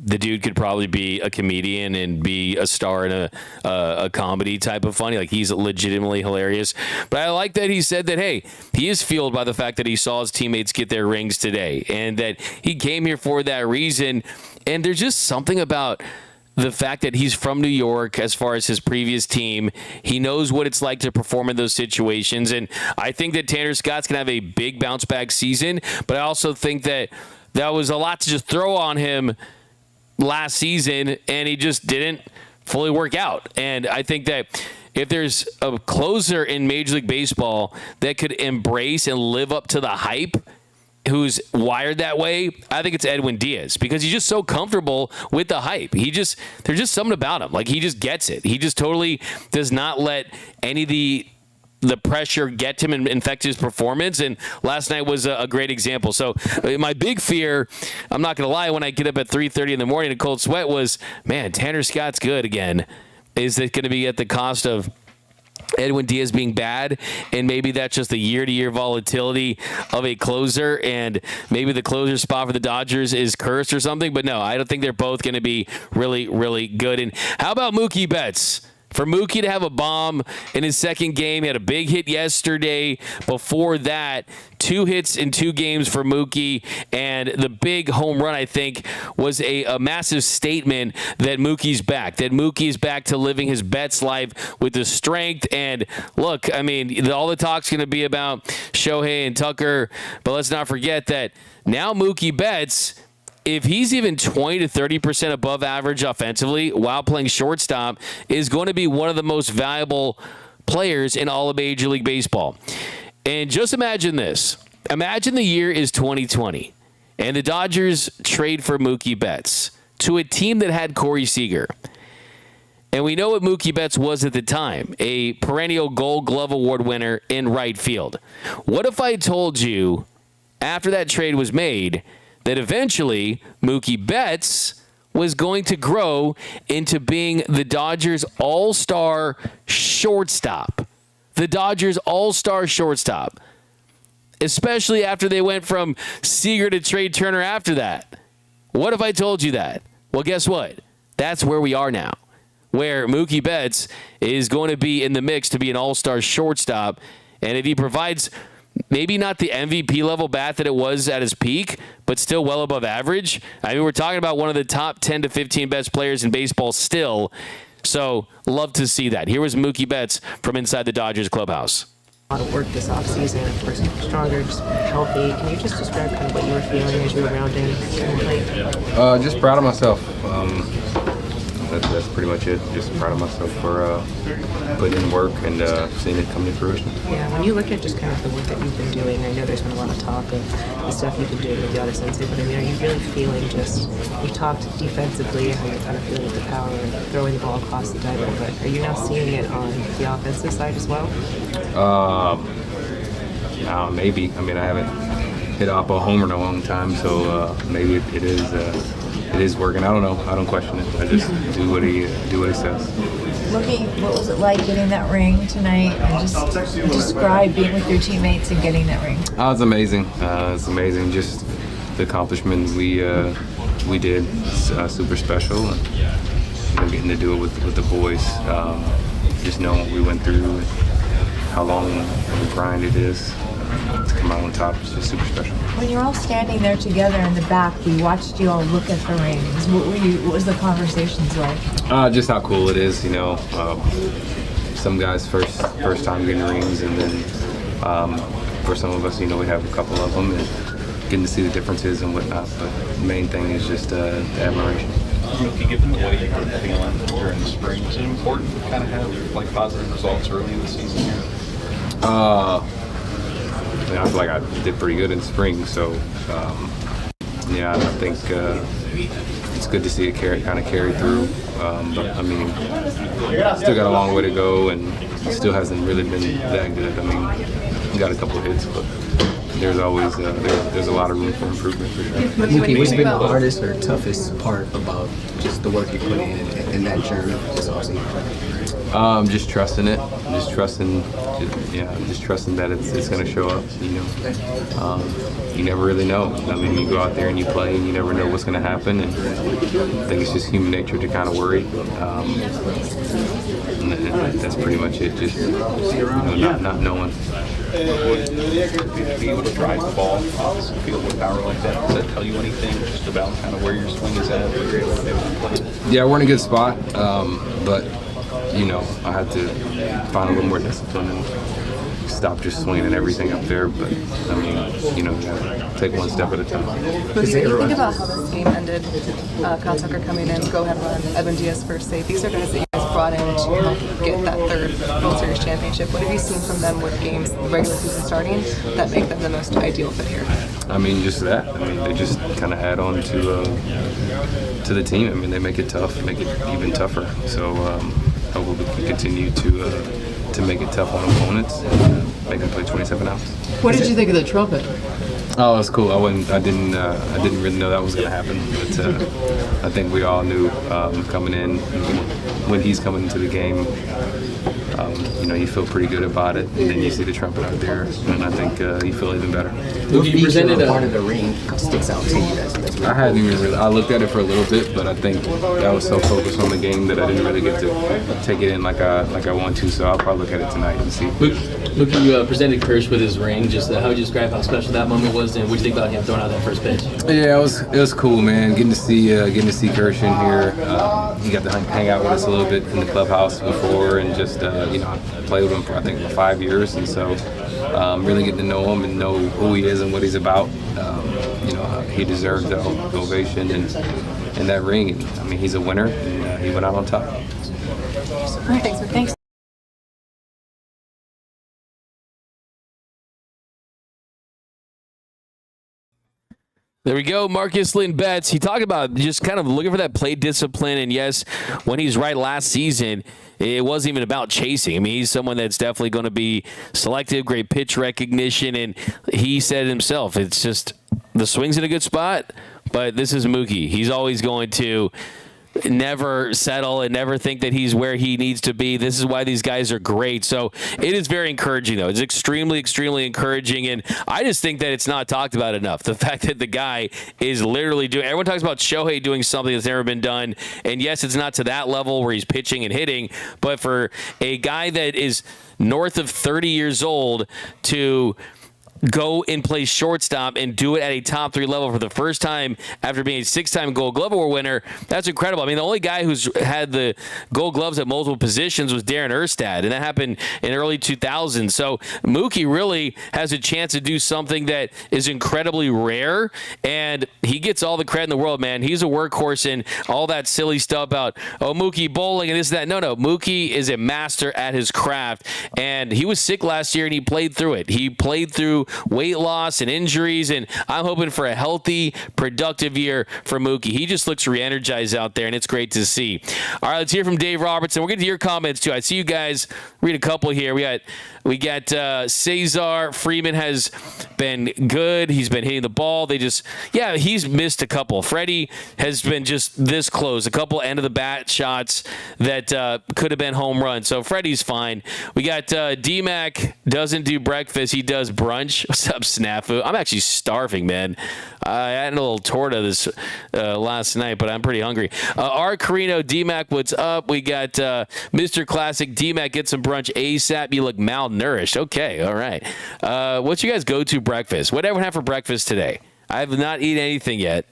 the dude could probably be a comedian and be a star in a comedy type of funny. Like, he's legitimately hilarious. But I like that he said that, hey, he is fueled by the fact that he saw his teammates get their rings today and that he came here for that reason. And there's just something about the fact that he's from New York as far as his previous team. He knows what it's like to perform in those situations. And I think that Tanner Scott's going to have a big bounce back season. But I also think that was a lot to just throw on him last season, and he just didn't fully work out. And I think that if there's a closer in Major League Baseball that could embrace and live up to the hype, who's wired that way, I think it's Edwin Diaz, because he's just so comfortable with the hype. There's just something about him. Like, he just gets it. He just totally does not let any of the pressure get him and infect his performance. And last night was a great example. So my big fear, I'm not going to lie, when I get up at 3:30 in the morning in a cold sweat was, man, Tanner Scott's good again. Is it going to be at the cost of Edwin Diaz being bad? And maybe that's just the year-to-year volatility of a closer, and maybe the closer spot for the Dodgers is cursed or something. But no, I don't think they're both going to be really, really good. And how about Mookie Betts? For Mookie to have a bomb in his second game, he had a big hit yesterday. Before that, 2 hits in 2 games for Mookie, and the big home run, I think, was a massive statement that Mookie's back, to living his Betts life with the strength. And look, I mean, all the talk's going to be about Shohei and Tucker, but let's not forget that now Mookie Betts, if he's even 20 to 30% above average offensively while playing shortstop, is going to be one of the most valuable players in all of Major League Baseball. And just imagine this. Imagine the year is 2020, and the Dodgers trade for Mookie Betts to a team that had Corey Seager. And we know what Mookie Betts was at the time, a perennial Gold Glove Award winner in right field. What if I told you, after that trade was made, that eventually Mookie Betts was going to grow into being the Dodgers all-star shortstop? The Dodgers all-star shortstop. Especially after they went from Seager to Trey Turner after that. What if I told you that? Well, guess what? That's where we are now, where Mookie Betts is going to be in the mix to be an all-star shortstop. And if he provides maybe not the MVP level bat that it was at his peak, but still well above average. I mean, we're talking about one of the top 10 to 15 best players in baseball still. So, love to see that. Here was Mookie Betts from inside the Dodgers clubhouse. A lot of work this offseason, of course, stronger, just healthy. Can you just describe kind of what you were feeling as you were rounding the plate? Just proud of myself. That's pretty much it. Just proud of myself for putting in work and seeing it come to fruition. Yeah, when you look at just kind of the work that you've been doing, I know there's been a lot of talk of the stuff you've been doing with Yada Sensei, but I mean, are you really feeling just, you talked defensively, how you're kind of feeling the power and throwing the ball across the diamond, but are you now seeing it on the offensive side as well? Maybe. I mean, I haven't hit up a homer in a long time, so maybe it is working. I don't know. I don't question it. I just do what he says. Mookie, what was it like getting that ring tonight? And just describe being with your teammates and getting that ring. Oh, it's amazing. It's amazing. Just the accomplishment we did. It's super special. And getting to do it with the boys. Just knowing what we went through, how long of a grind it is. To come out on top, it's just super special. When you're all standing there together in the back, we watched you all look at the rings. What was the conversations like? Just how cool it is, you know. Some guys first time getting rings, and then for some of us, you know, we have a couple of them, and getting to see the differences and whatnot. But the main thing is just the admiration. Mookie, given the way you've been feeling during the spring, is it important to kind of have like positive results early in the season here? I feel like I did pretty good in spring, so yeah, I think it's good to see it kind of carry through. But I mean, still got a long way to go, and still hasn't really been that good. I mean, got a couple of hits, but there's always there's a lot of room for improvement for sure. Mookie, what's been the hardest or toughest part about just the work you put in that journey this offseason? Just trusting it, just trusting that it's going to show up. You know, you never really know. I mean, you go out there and you play, and you never know what's going to happen. And I think it's just human nature to kind of worry. And that's pretty much it. Just not knowing. Be able to drive the ball off the field with power like that, does that tell you anything just about kind of where your swing is at, where you're able to play? Yeah, we're in a good spot, but you know, I had to find a little more discipline and stop just swinging everything up there. But I mean, you know, you gotta take one step at a time. What do you think about how this game ended? Kyle Tucker coming in, go-ahead run, Edwin Diaz first save. These are guys that you guys brought in to help get that third World Series championship. What have you seen from them with games, regular season starting, that make them the most ideal fit here? I mean, just that. I mean, they just kind of add on to the team. I mean, they make it tough, make it even tougher. So hopefully we can continue to make it tough on opponents and make them play 27 outs. What did you think of the trumpet? Oh, it's cool. I didn't really know that was going to happen, but I think we all knew coming in when he's coming into the game. You know, you feel pretty good about it, and then you see the trumpet out there, and I think you feel even better. You presented a part of the ring sticks out to you. I hadn't even really. I looked at it for a little bit, but I think I was so focused on the game that I didn't really get to take it in like I want to. So I'll probably look at it tonight and see. Mookie, you presented Kersh with his ring. Just how would you describe how special that moment was, and what do you think about him throwing out that first pitch? Yeah, it was cool, man. Getting to see Kersh in here. He got to hang out with us a little bit in the clubhouse before, and just you know, I played with him for I think 5 years, and so really getting to know him and know who he is and what he's about. You know, he deserves the ovation and that ring. And, I mean, he's a winner, and he went out on top. All right, thanks. There we go, Marcus Lynn Betts. He talked about just kind of looking for that play discipline, and yes, when he's right last season, it wasn't even about chasing. I mean, he's someone that's definitely going to be selective, great pitch recognition, and he said himself, it's just the swing's in a good spot, but this is Mookie. He's always going to never settle and never think that he's where he needs to be. This is why these guys are great. So it is very encouraging, though. It's extremely, extremely encouraging, and I just think that it's not talked about enough. The fact that the guy is literally doing – everyone talks about Shohei doing something that's never been done, and yes, it's not to that level where he's pitching and hitting, but for a guy that is north of 30 years old to – go and play shortstop and do it at a top 3 level for the first time after being a 6-time Gold Glove Award winner, that's incredible. I mean, the only guy who's had the Gold Gloves at multiple positions was Darren Erstad, and that happened in early 2000s. So Mookie really has a chance to do something that is incredibly rare, and he gets all the credit in the world, man. He's a workhorse, and all that silly stuff about, oh, Mookie bowling and this and that. No. Mookie is a master at his craft, and he was sick last year, and he played through it. He played through weight loss and injuries, and I'm hoping for a healthy, productive year for Mookie. He just looks re-energized out there, and it's great to see. All right, let's hear from Dave Robertson. We'll get to your comments, too. I see you guys read a couple here. We got Cesar. Freeman has been good. He's been hitting the ball. He's missed a couple. Freddie has been just this close. A couple end-of-the-bat shots that could have been home runs. So Freddie's fine. We got D-Mac doesn't do breakfast. He does brunch. What's up, Snafu? I'm actually starving, man. I had a little torta this last night, but I'm pretty hungry. R. Carino, D-Mac, what's up? We got Mr. Classic. D-Mac, get some brunch ASAP. You look malnourished. Okay, all right. What's your guys' go-to breakfast? What everyone have for breakfast today? I have not eaten anything yet.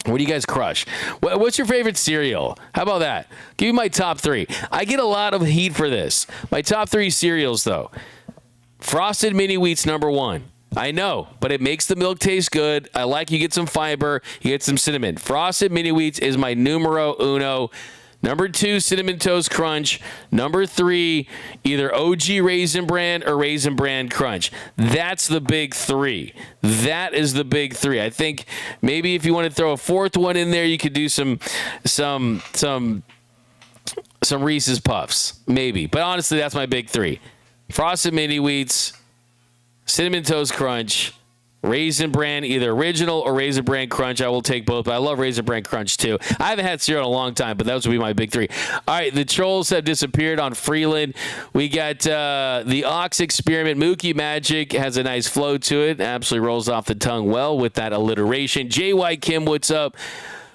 What do you guys crush? What's your favorite cereal? How about that? Give me my top 3. I get a lot of heat for this. My top 3 cereals, though. Frosted Mini Wheats, number 1. I know, but it makes the milk taste good. I like you get some fiber, you get some cinnamon. Frosted Mini Wheats is my numero uno. Number 2, Cinnamon Toast Crunch. Number 3, either OG Raisin Bran or Raisin Bran Crunch. That's the big 3. That is the big 3. I think maybe if you want to throw a fourth one in there, you could do some Reese's Puffs, maybe. But honestly, that's my big 3. Frosted Mini Wheats, Cinnamon Toast Crunch, Raisin Bran, either original or Raisin Bran Crunch. I will take both, but I love Raisin Bran Crunch too. I haven't had cereal in a long time, but those would be my big 3. All right, the trolls have disappeared on Freeland. We got the Ox Experiment. Mookie Magic has a nice flow to it. Absolutely rolls off the tongue well with that alliteration. J.Y. Kim, what's up?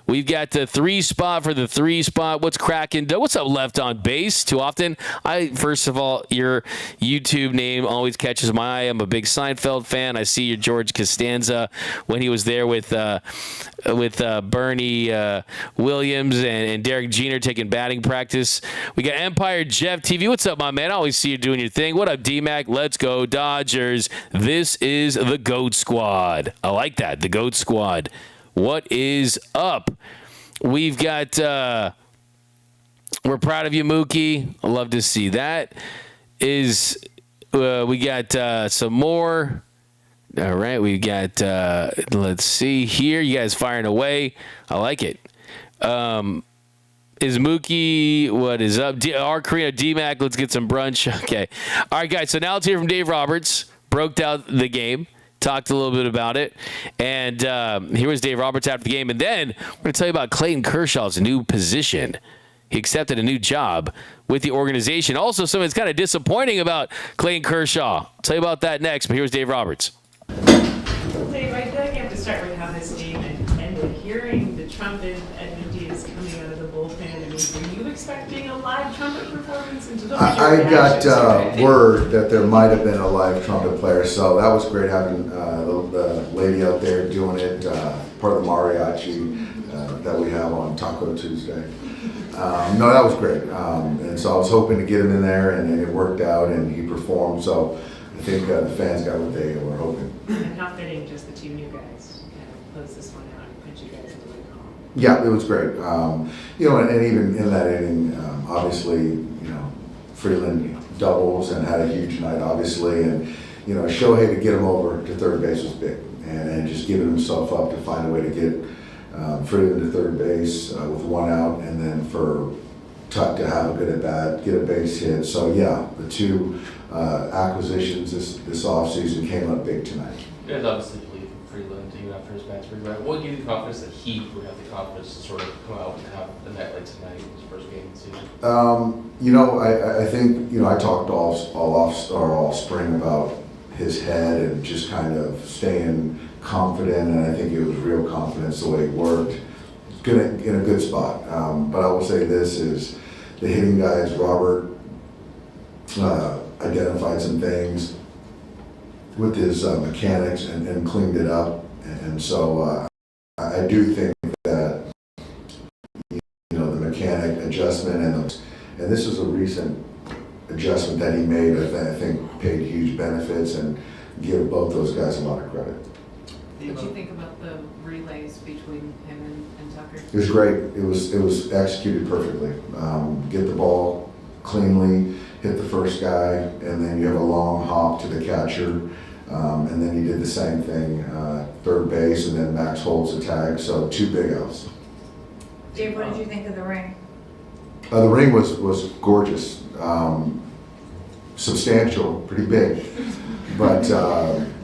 We've got the 3 spot for the 3 spot. What's cracking? What's up, Left on Base? Too often? First of all, your YouTube name always catches my eye. I'm a big Seinfeld fan. I see your George Costanza when he was there with Bernie Williams and Derek Jeter taking batting practice. We got Empire Jeff TV. What's up, my man? I always see you doing your thing. What up, D-Mac? Let's go, Dodgers. This is the GOAT Squad. I like that, the GOAT Squad. What is up? We've got, we're proud of you, Mookie. I love to see that. We got some more. All right, we got, let's see here. You guys firing away. I like it. Is Mookie, what is up? Our Korea D-Mac, let's get some brunch. Okay. All right, guys, so now let's hear from Dave Roberts. Broke out the game. Talked a little bit about it. And here was Dave Roberts after the game. And then we're going to tell you about Clayton Kershaw's new position. He accepted a new job with the organization. Also, something that's kind of disappointing about Clayton Kershaw. I'll tell you about that next. But here's Dave Roberts. Dave, I feel like you have to start with how this game ended. Hearing the trumpet, Edwin Diaz coming out of the bullpen. I mean, were you expecting a live trumpet performance? I got word that there might have been a live trumpet player, so that was great having the lady out there doing it, part of the mariachi that we have on Taco Tuesday. No, that was great. And so I was hoping to get him in there, and it worked out, and he performed. So I think the fans got what they were hoping. And how fitting just the 2 new guys kind of close this one out and put you guys into the call. Yeah, it was great. And even in that inning, obviously, Freeland doubles and had a huge night, obviously, and Shohei to get him over to third base was big, and just giving himself up to find a way to get Freeland to third base with 1 out, and then for Tuck to have a good at bat, get a base hit. So yeah, the 2 acquisitions this offseason came up big tonight. You guys obviously believe in Freeland even after his match pretty what gave you the confidence that he would have the confidence to sort of come out and have a night like tonight, his first game of the season? I think I talked all spring about his head and just kind of staying confident, and I think it was real confidence the way he worked. Good in a good spot. But I will say this is the hitting guys. Robert identified some things with his mechanics and cleaned it up, and so I do think that the mechanic adjustment and this is a recent adjustment that he made. I think paid huge benefits, and give both those guys a lot of credit. What do you think about the relays between him and Tucker? It was great. It was executed perfectly. Get the ball cleanly, hit the first guy, and then you have a long hop to the catcher. And then he did the same thing, third base, and then Max holds the tag. So 2 big outs. Dave, what did you think of the ring? The ring was gorgeous, substantial, pretty big, but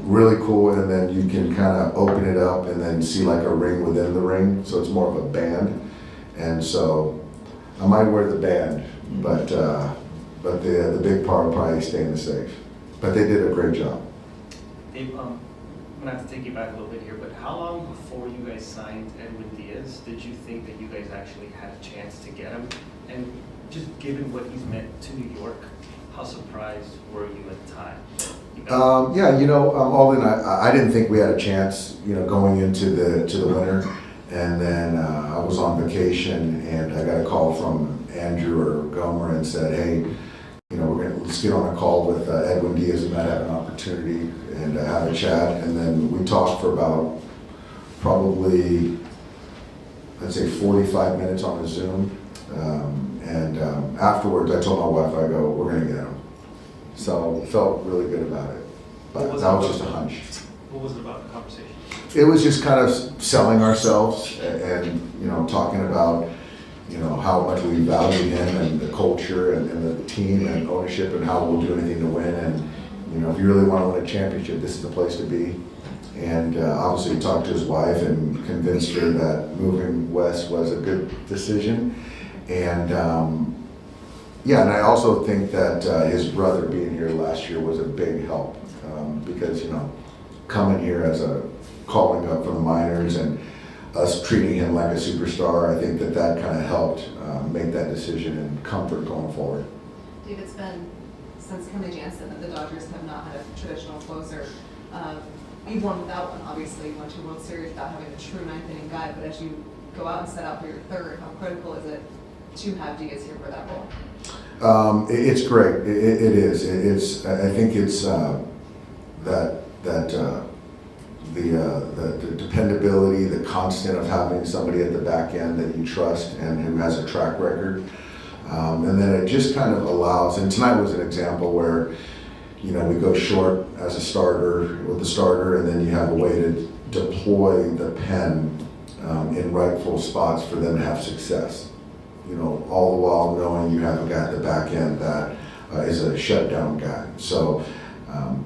really cool. And then you can kind of open it up and then see like a ring within the ring. So it's more of a band. And so I might wear the band, but the big part will probably stay in the safe. But they did a great job. Dave, I'm gonna have to take you back a little bit here, but how long before you guys signed Edwin Diaz did you think that you guys actually had a chance to get him? And just given what he's meant to New York, how surprised were you at the time? All in, I didn't think we had a chance, going into the winter, and then I was on vacation, and I got a call from Andrew or Gomer and said, hey, let's get on a call with Edwin Diaz and might have an opportunity and have a chat. And then we talked for about probably, I'd say 45 minutes on a Zoom. Afterwards, I told my wife, I go, we're going to get him. So felt really good about it. But that was just a hunch. What was it about the conversation? It was just kind of selling ourselves and talking about, how much we value him and the culture and the team and ownership and how we'll do anything to win. And, if you really want to win a championship, this is the place to be. And obviously talked to his wife and convinced her that moving west was a good decision. And and I also think that his brother being here last year was a big help because, coming here as calling up from the minors and us treating him like a superstar, I think that kind of helped make that decision and comfort going forward. Dave, it's been since Kenley Jansen that the Dodgers have not had a traditional closer. You've won without one, obviously. You won 2 World Series without having a true ninth inning guy, but as you go out and set out for your third, how critical is it to have Diaz here for that role? It's great. It is. I think it's the dependability, the constant of having somebody at the back end that you trust and who has a track record. And then it just kind of allows, and tonight was an example where, we go short as a starter with the starter, and then you have a way to deploy the pen in rightful spots for them to have success. All the while knowing you have a guy at the back end that is a shutdown guy. So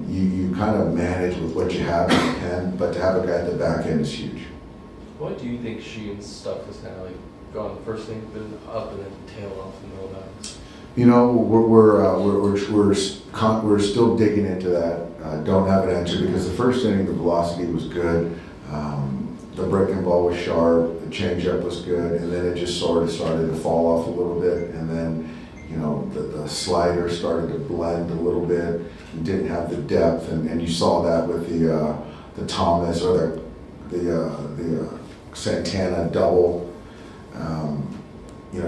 you kind of manage with what you have in the pen, but to have a guy at the back end is huge. Why do you think Sheehan's stuff was kind of like gone first thing, then up and then tail off in the middle of that? We're still digging into that. Don't have an answer because the first inning the velocity was good. The breaking ball was sharp, the changeup was good, and then it just sort of started to fall off a little bit, and then the slider started to blend a little bit. It didn't have the depth, and you saw that with the Thomas or the Santana double.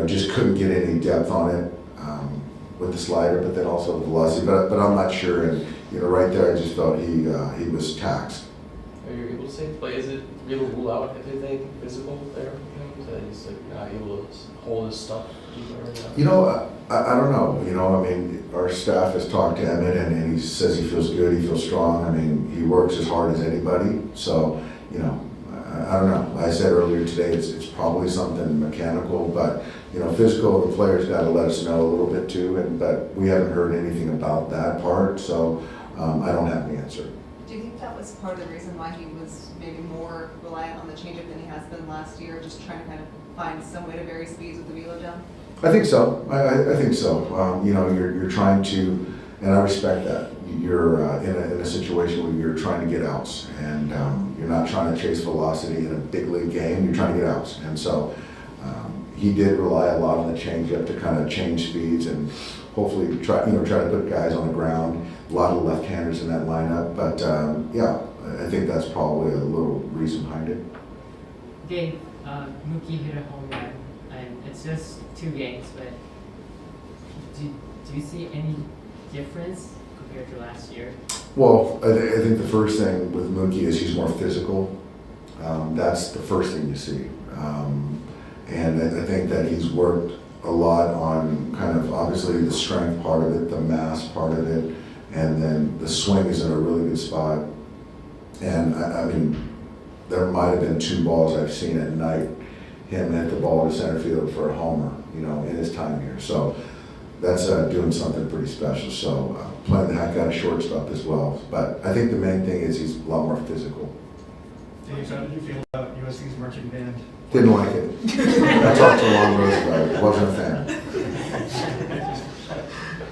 Just couldn't get any depth on it with the slider, but then also the velocity. But I'm not sure, and right there I just felt he was taxed. Are you able to say, but is it able to rule out anything physical there? That he's not able to hold his stuff? I don't know. Our staff has talked to Emmett, and he says he feels good, he feels strong. He works as hard as anybody. So, I don't know. I said earlier today it's probably something mechanical, but physical. The players got to let us know a little bit too. But we haven't heard anything about that part, so I don't have the answer. Do you think that was part of the reason why he was maybe more reliant on the changeup than he has been last year, just trying to kind of find some way to vary speeds with the velo down? I think so. I think so. You're trying to, and I respect that. You're in a situation where you're trying to get outs, and you're not trying to chase velocity in a big league game. You're trying to get outs, and so he did rely a lot on the changeup to kind of change speeds and hopefully try to put guys on the ground. A lot of left-handers in that lineup, but I think that's probably a little reason behind it. Dave, Mookie hit a home run, and it's just 2 games, but do you see any difference compared to last year? Well, I think the first thing with Mookie is he's more physical. That's the first thing you see. And I think that he's worked a lot on kind of obviously the strength part of it, the mass part of it, and then the swing is in a really good spot. And there might have been 2 balls I've seen at night, him hit the ball to center field for a homer, in his time here. So that's doing something pretty special. So playing the heck out of shortstop as well. But I think the main thing is he's a lot more physical. Dave, how did you feel about USC's marching band? Didn't like it. I talked to Long Rose about it. Wasn't a fan.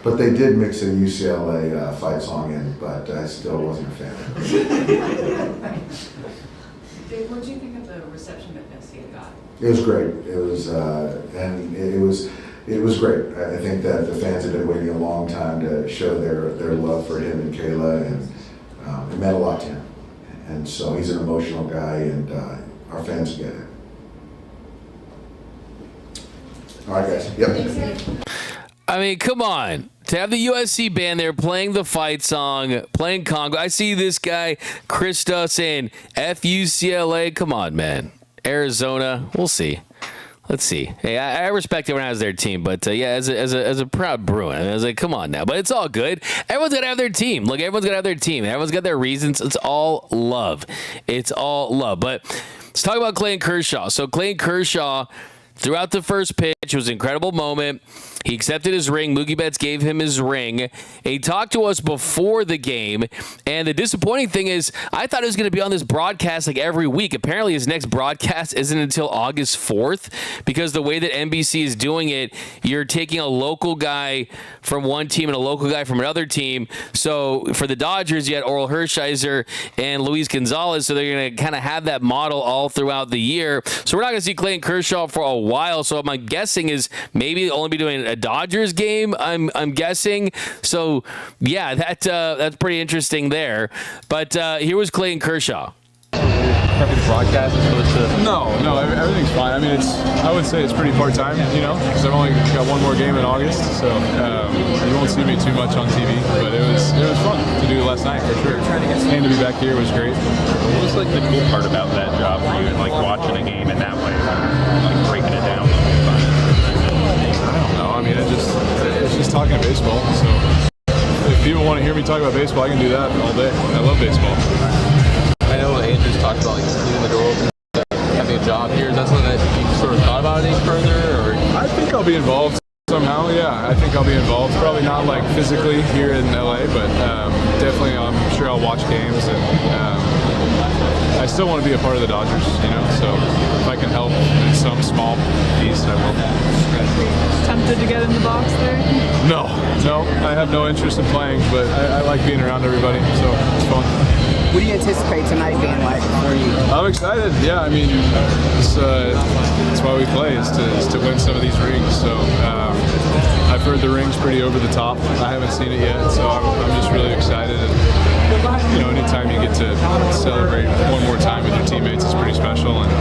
But they did mix a UCLA fight song in, but I still wasn't a fan. Dave, what did you think of the reception that Garcia got? It was great. It was, it was great. I think that the fans have been waiting a long time to show their love for him and Kayla, and it meant a lot to him. And so he's an emotional guy, and our fans get it. All right, guys. Yep. Come on. to have the USC band there playing the fight song, playing Congo. I see this guy, Krista, saying F-U-C-L-A. Come on, man. Arizona, we'll see. Let's see. Hey, I respect it when I was their team, but yeah, as a proud Bruin, I was like, come on now. But it's all good. Everyone's got to have their team. Look, everyone's got to have their team. Everyone's got their reasons. It's all love. It's all love. But let's talk about Clayton Kershaw. So Clayton Kershaw, throughout the first pitch, it was an incredible moment. He accepted his ring. Mookie Betts gave him his ring. And he talked to us before the game. And the disappointing thing is, I thought he was going to be on this broadcast like every week. Apparently, his next broadcast isn't until August 4th because the way that NBC is doing it, you're taking a local guy from one team and a local guy from another team. So for the Dodgers, you had Oral Hershiser and Luis Gonzalez. So they're going to kind of have that model all throughout the year. So we're not going to see Clayton Kershaw for a while. So my guessing is maybe they'll only be doing a Dodgers game, I'm guessing. So yeah, that's pretty interesting there. But here was Clayton Kershaw. Perfect broadcast as opposed to no, everything's fine. I mean, I would say it's pretty part-time, because I've only got one more game in August, so you won't see me too much on TV. But it was fun to do last night for sure. And to be back here was great. What was like the cool part about that job for you, and like watching a game in that way, like breaking it down? I don't know. I mean, it's just talking baseball. So if people want to hear me talk about baseball, I can do that all day. I love baseball. I know Andrew's talked about like leaving the door open, having a job here. Is that something that you sort of thought about any further? Or I think I'll be involved somehow. Yeah, I think I'll be involved. Probably not like physically here in LA, but definitely I'm sure I'll watch games, and I still want to be a part of the Dodgers. So if I can help in some small piece, I will. Tempted to get in the box there? No, I have no interest in playing, but I like being around everybody, so it's fun. What do you anticipate tonight being like for you? I'm excited. Yeah, I mean, that's why we play is to win some of these rings. So I've heard the ring's pretty over the top. I haven't seen it yet, so I'm just really excited. And anytime you get to celebrate one more time with your teammates, it's pretty special. And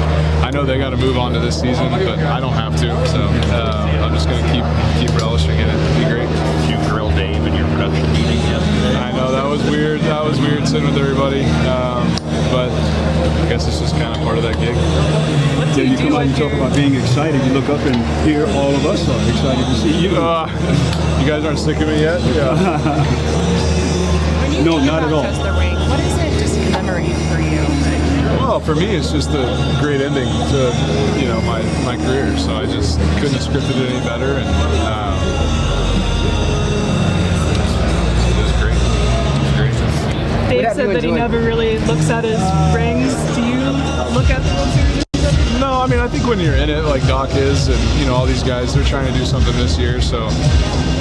I know they got to move on to this season, but I don't have to. So I'm just going to keep relishing in it. It'll be great. You grilled Dave in your production meeting yesterday. I know that was weird. That was weird sitting with everybody. But I guess it's just kind of part of that gig. Yeah, you come out and talk about being excited. You look up and here all of us are excited to see you. You guys aren't sick of me yet? Yeah. No, not at all. The ring. What does it just commemorate for you? Well, for me, it's just a great ending to my career. So I just couldn't have scripted it any better, and it was great. Dave said that he never really looks at his rings. Do you look at the World Series? No, I mean, I think when you're in it, like Doc is, and all these guys, they're trying to do something this year. So,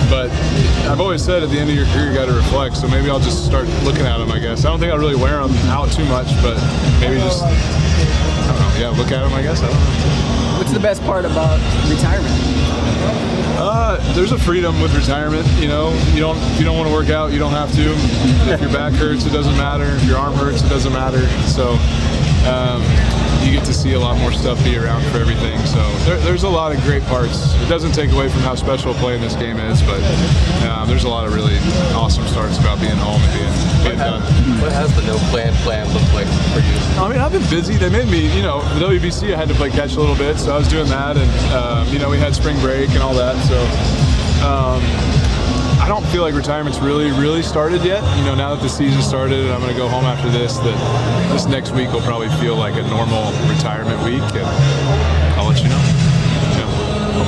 but I've always said at the end of your career, you got to reflect. So maybe I'll just start looking at them. I guess I don't think I'll really wear them out too much, but maybe just I don't know. Yeah, look at them. I guess I don't know. What's the best part about retirement? There's a freedom with retirement. If you don't want to work out, you don't have to. If your back hurts, it doesn't matter. If your arm hurts, it doesn't matter. So. You get to see a lot more stuff, be around for everything. So there's a lot of great parts. It doesn't take away from how special playing this game is, but there's a lot of really awesome starts about being home and being done. What has the no plan look like for you? I mean, I've been busy. They made me, the WBC, I had to play catch a little bit, so I was doing that, and we had spring break and all that. So I don't feel like retirement's really started yet. Now that the season started and I'm going to go home after this, that this next week will probably feel like a normal retirement week, and I'll let you know.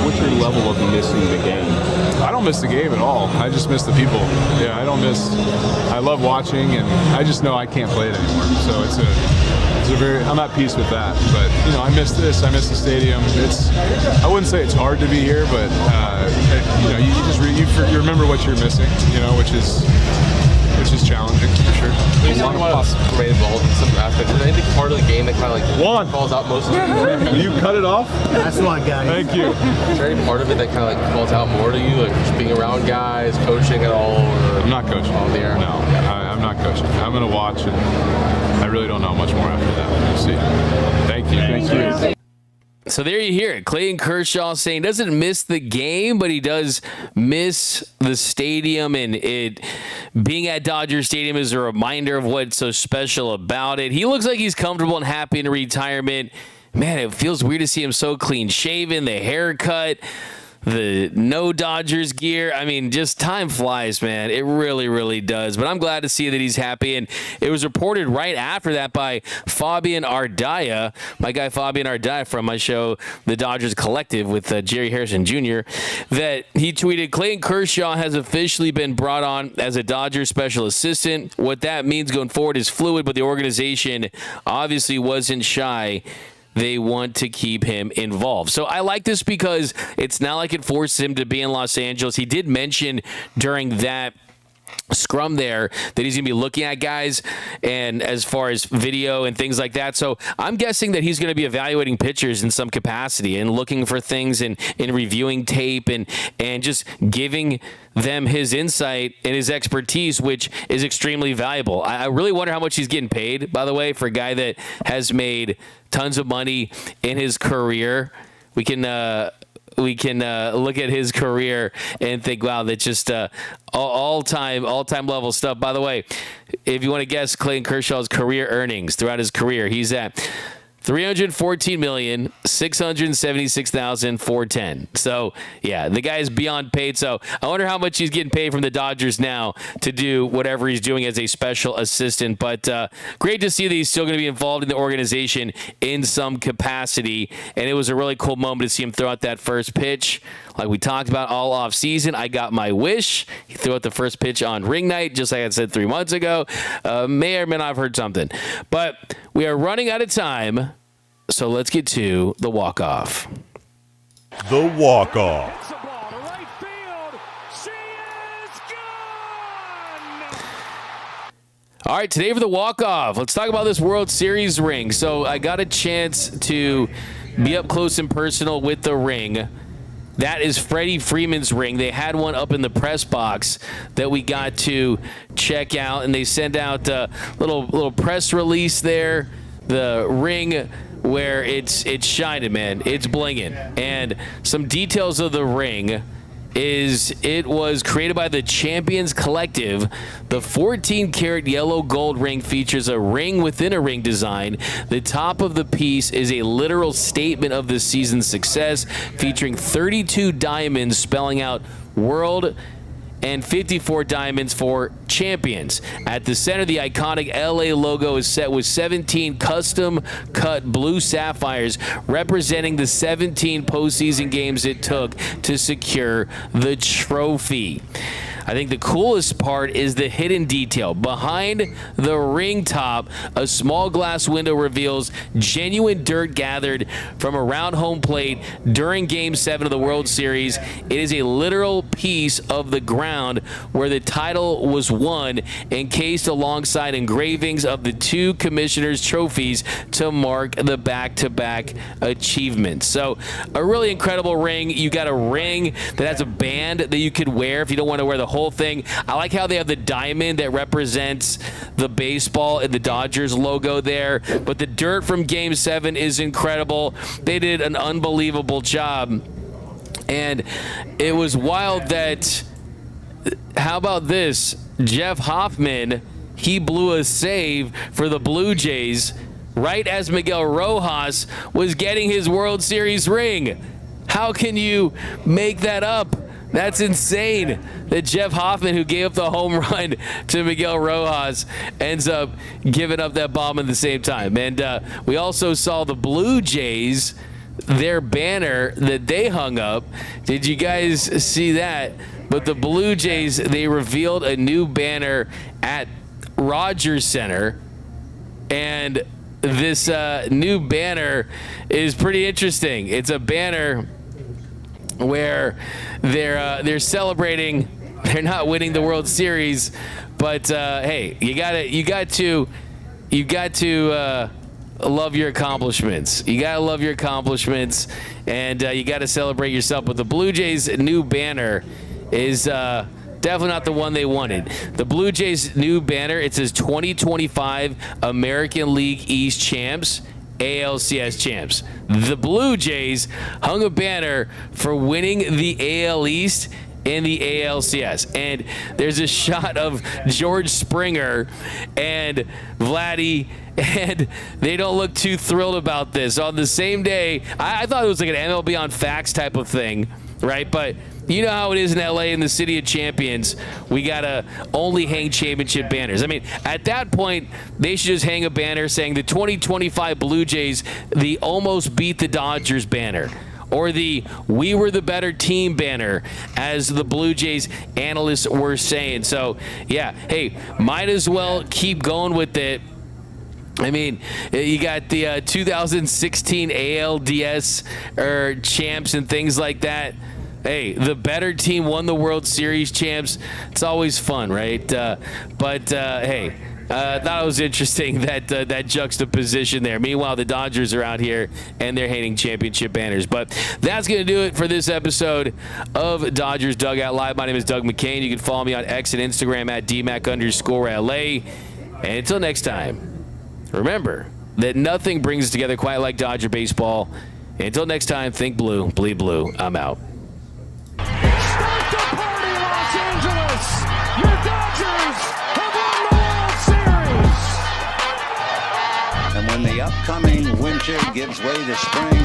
What's your level of missing the game? I don't miss the game at all. I just miss the people. Yeah, I love watching, and I just know I can't play it anymore. So I'm at peace with that. But I miss this. I miss the stadium. I wouldn't say it's hard to be here, but you remember what you're missing. Which is challenging for sure. There's a lot of possibility involved in some aspects. Is there anything part of the game that kind of falls out most of the You cut it off? That's one, guys. Thank you. Is there any part of it that kind of falls out more to you, like just being around guys, coaching at all? Or I'm not coaching. On the air? No, I'm not coaching. I'm going to watch, and I really don't know much more after that. We'll see. Thank you. So So there you hear it. Clayton Kershaw saying doesn't miss the game, but he does miss the stadium, and it being at Dodger Stadium is a reminder of what's so special about it. He looks like he's comfortable and happy in retirement. Man, it feels weird to see him so clean shaven, the haircut, the no Dodgers gear. I mean, just time flies, man. It really, really does. But I'm glad to see that he's happy. And it was reported right after that by Fabian Ardaya, my guy Fabian Ardaya from my show, The Dodgers Collective with Jerry Harrison Jr., that he tweeted, Clayton Kershaw has officially been brought on as a Dodgers special assistant. What that means going forward is fluid, but the organization obviously wasn't shy. They want to keep him involved. So I like this because it's not like it forces him to be in Los Angeles. He did mention during that scrum there that he's going to be looking at guys and as far as video and things like that. So I'm guessing that he's going to be evaluating pitchers in some capacity and looking for things and reviewing tape and just giving them his insight and his expertise, which is extremely valuable. I really wonder how much he's getting paid, by the way, for a guy that has made tons of money in his career. We can look at his career and think, wow, that's just all-time level stuff. By the way, if you want to guess Clayton Kershaw's career earnings throughout his career, he's at $314,676,410. So, yeah, the guy is beyond paid. So, I wonder how much he's getting paid from the Dodgers now to do whatever he's doing as a special assistant. But great to see that he's still going to be involved in the organization in some capacity. And it was a really cool moment to see him throw out that first pitch. Like we talked about all off season, I got my wish. He threw out the first pitch on ring night, just like I said 3 months ago. May or may not have heard something. But we are running out of time, so let's get to the walk-off. The walk-off. All right, today for the walk-off, let's talk about this World Series ring. So I got a chance to be up close and personal with the ring. That is Freddie Freeman's ring. They had one up in the press box that we got to check out, and they sent out a little press release there. The ring where it's shining, man. It's blinging. And some details of the ring is it was created by the Champions Collective. The 14-karat yellow gold ring features a ring within a ring design. The top of the piece is a literal statement of the season's success, featuring 32 diamonds spelling out World and 54 diamonds for champions. At the center, the iconic LA logo is set with 17 custom-cut blue sapphires representing the 17 postseason games it took to secure the trophy. I think the coolest part is the hidden detail. Behind the ring top, a small glass window reveals genuine dirt gathered from around home plate during Game 7 of the World Series. It is a literal piece of the ground where the title was won, encased alongside engravings of the two commissioners' trophies to mark the back-to-back achievements. So a really incredible ring. You got a ring that has a band that you could wear if you don't want to wear the whole thing. I like how they have the diamond that represents the baseball and the Dodgers logo there, but the dirt from Game 7 is incredible. They did an unbelievable job, and it was wild that, how about this, Jeff Hoffman, he blew a save for the Blue Jays right as Miguel Rojas was getting his World Series ring. How can you make that up? That's insane that Jeff Hoffman, who gave up the home run to Miguel Rojas, ends up giving up that bomb at the same time. And we also saw the Blue Jays, their banner that they hung up. Did you guys see that? But the Blue Jays, they revealed a new banner at Rogers Center. And this new banner is pretty interesting. It's a banner where they're celebrating. They're not winning the World Series, but hey, you got to love your accomplishments. You gotta love your accomplishments, and you got to celebrate yourself. But the Blue Jays' new banner is definitely not the one they wanted. The Blue Jays' new banner, it says 2025 American League East Champs, ALCS champs. The Blue Jays hung a banner for winning the AL East in the ALCS. And there's a shot of George Springer and Vladdy, and they don't look too thrilled about this. On the same day, I thought it was like an MLB on Fax type of thing, right? But you know how it is in LA, in the city of champions. We got to only hang championship banners. I mean, at that point, they should just hang a banner saying the 2025 Blue Jays, the almost beat the Dodgers banner, or the we were the better team banner, as the Blue Jays analysts were saying. So, yeah, hey, might as well keep going with it. I mean, you got the 2016 ALDS champs and things like that. Hey, the better team won the World Series champs. It's always fun, right? Hey, I thought it was interesting that juxtaposition there. Meanwhile, the Dodgers are out here and they're hating championship banners. But that's going to do it for this episode of Dodgers Dugout Live. My name is Doug McKain. You can follow me on X and Instagram at DMAC_LA. And until next time, remember that nothing brings us together quite like Dodger baseball. Until next time, think blue, bleed blue. I'm out. Start the party, Los Angeles! Your Dodgers have won the World Series! And when the upcoming winter gives way to spring,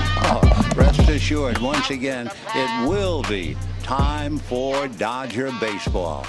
rest assured, once again, it will be time for Dodger baseball.